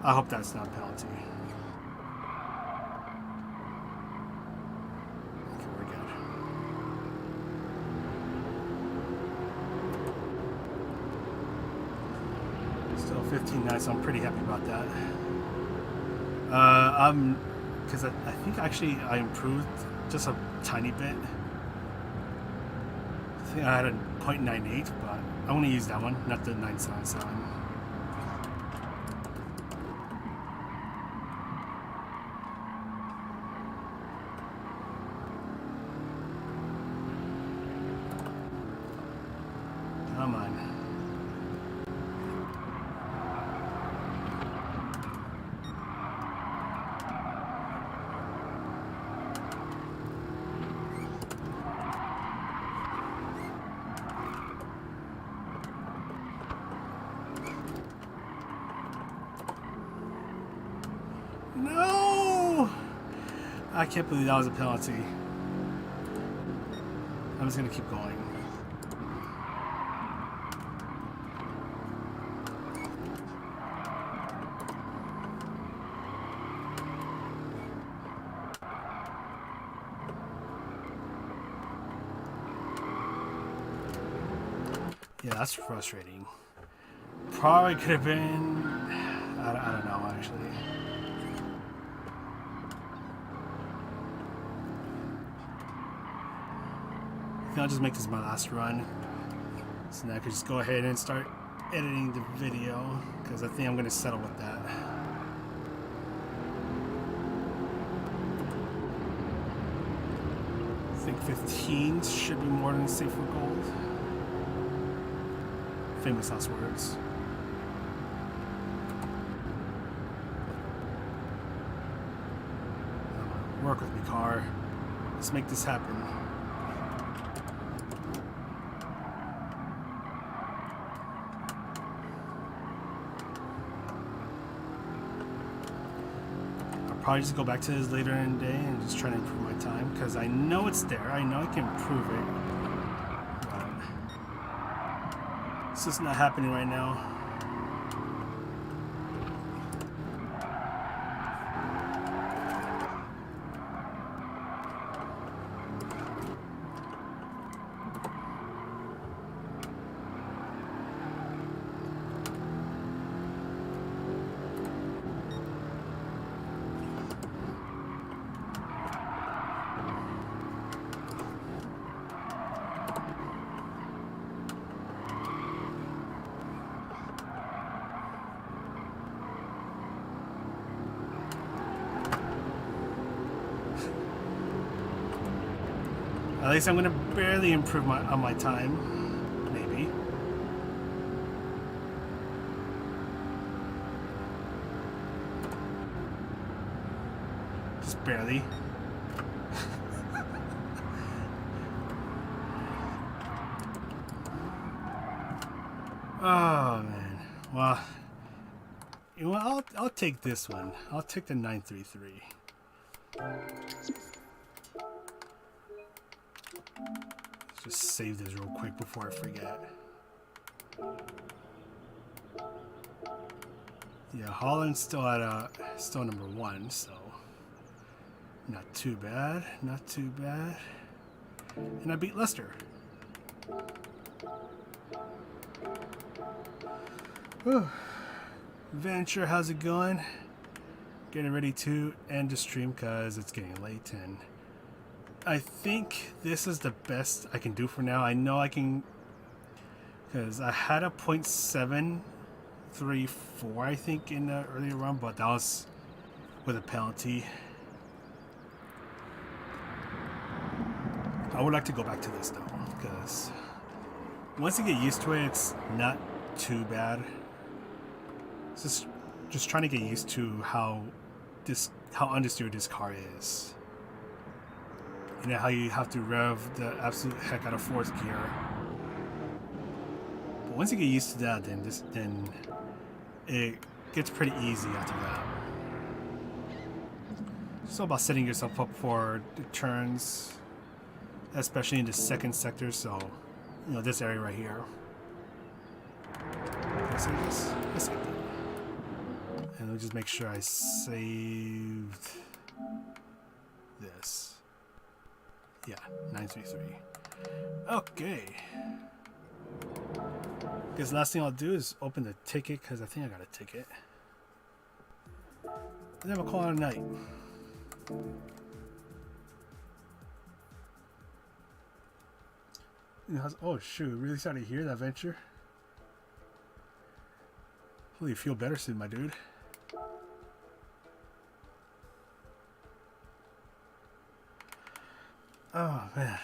I hope that's not a penalty. Okay, we're good. Still 15.9, so I'm pretty happy about that. Because I think actually I improved just a tiny bit. I think I had a 0.98, but I want to use that one, not the 977. Come on. No! I can't believe that was a penalty. I'm just gonna keep going. Yeah, that's frustrating. Probably could have been... I don't know, actually. think I'll just make this my last run. So now I can just go ahead and start editing the video, because I think I'm going to settle with that. I think 15 should be more than safe for gold. Famous last words. Work with me, car. Let's make this happen. I'll probably just go back to this later in the day and just try to improve my time, because I know it's there. I know I can improve it. But it's just not happening right now. At least I'm gonna barely improve on my time, maybe. Just barely. Oh man. Well, you know, I'll take this one. I'll take the 933. Just save this real quick before I forget. Yeah, Holland's still at still number 1, so not too bad, not too bad. And I beat Leicester. Whew. Venture, how's it going? Getting ready to end the stream because it's getting late, and I think this is the best I can do for now. I know I can, because I had a .734, I think, in the earlier run, but that was with a penalty. I would like to go back to this though, because once you get used to it, it's not too bad. It's just trying to get used to how understeered this car is. You know how you have to rev the absolute heck out of fourth gear. But once you get used to that, then it gets pretty easy after that. It's all about setting yourself up for the turns, especially in the second sector. So, you know, this area right here. Can I save this? Yes, I did. And let me just make sure I saved this. Yeah, 933. Okay. Guess the last thing I'll do is open the ticket, because I think I got a ticket. And then we'll call it a night. Oh shoot, really sorry to hear that, Venture. Hopefully you feel better soon, my dude. Oh man,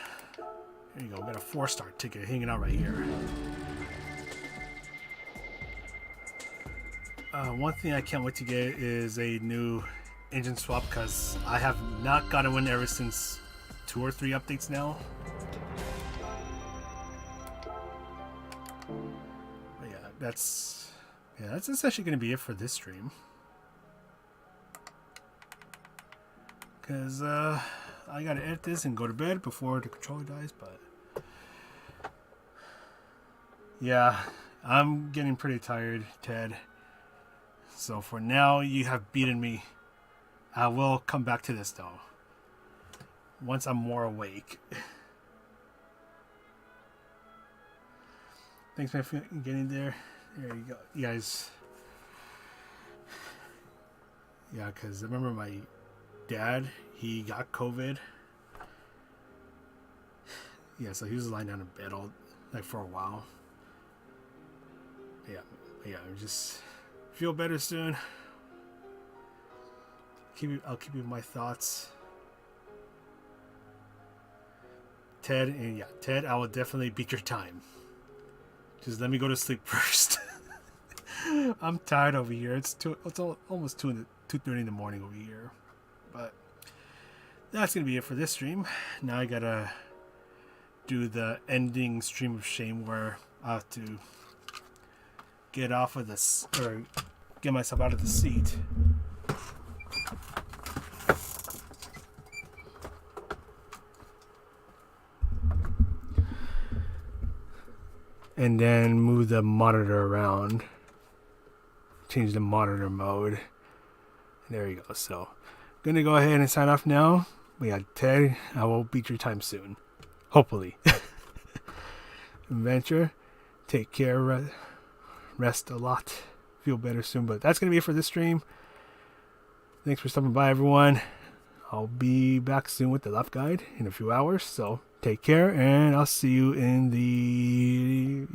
here you go. We got a 4-star ticket hanging out right here. One thing I can't wait to get is a new engine swap, because I have not gotten one ever since 2 or 3 updates now. But yeah, that's essentially going to be it for this stream. Because I gotta edit this and go to bed before the controller dies, but yeah, I'm getting pretty tired, Ted. So for now, you have beaten me. I will come back to this though, once I'm more awake. Thanks, man, for getting there. There you go, you guys. Yeah, because I remember my dad, he got COVID. Yeah, so he was lying down in bed for a while. Yeah, just feel better soon. I'll keep you my thoughts. Ted, I will definitely beat your time. Just let me go to sleep first. I'm tired over here. It's almost 2:30 in the morning over here. But that's gonna be it for this stream. Now I gotta do the ending stream of shame where I have to get off of this or get myself out of the seat. And then move the monitor around. Change the monitor mode. There you go. So, gonna go ahead and sign off now. We got Ted. I will beat your time soon. Hopefully. Adventure. Take care. Rest a lot. Feel better soon. But that's gonna be it for this stream. Thanks for stopping by, everyone. I'll be back soon with the lap guide in a few hours. So take care, and I'll see you in the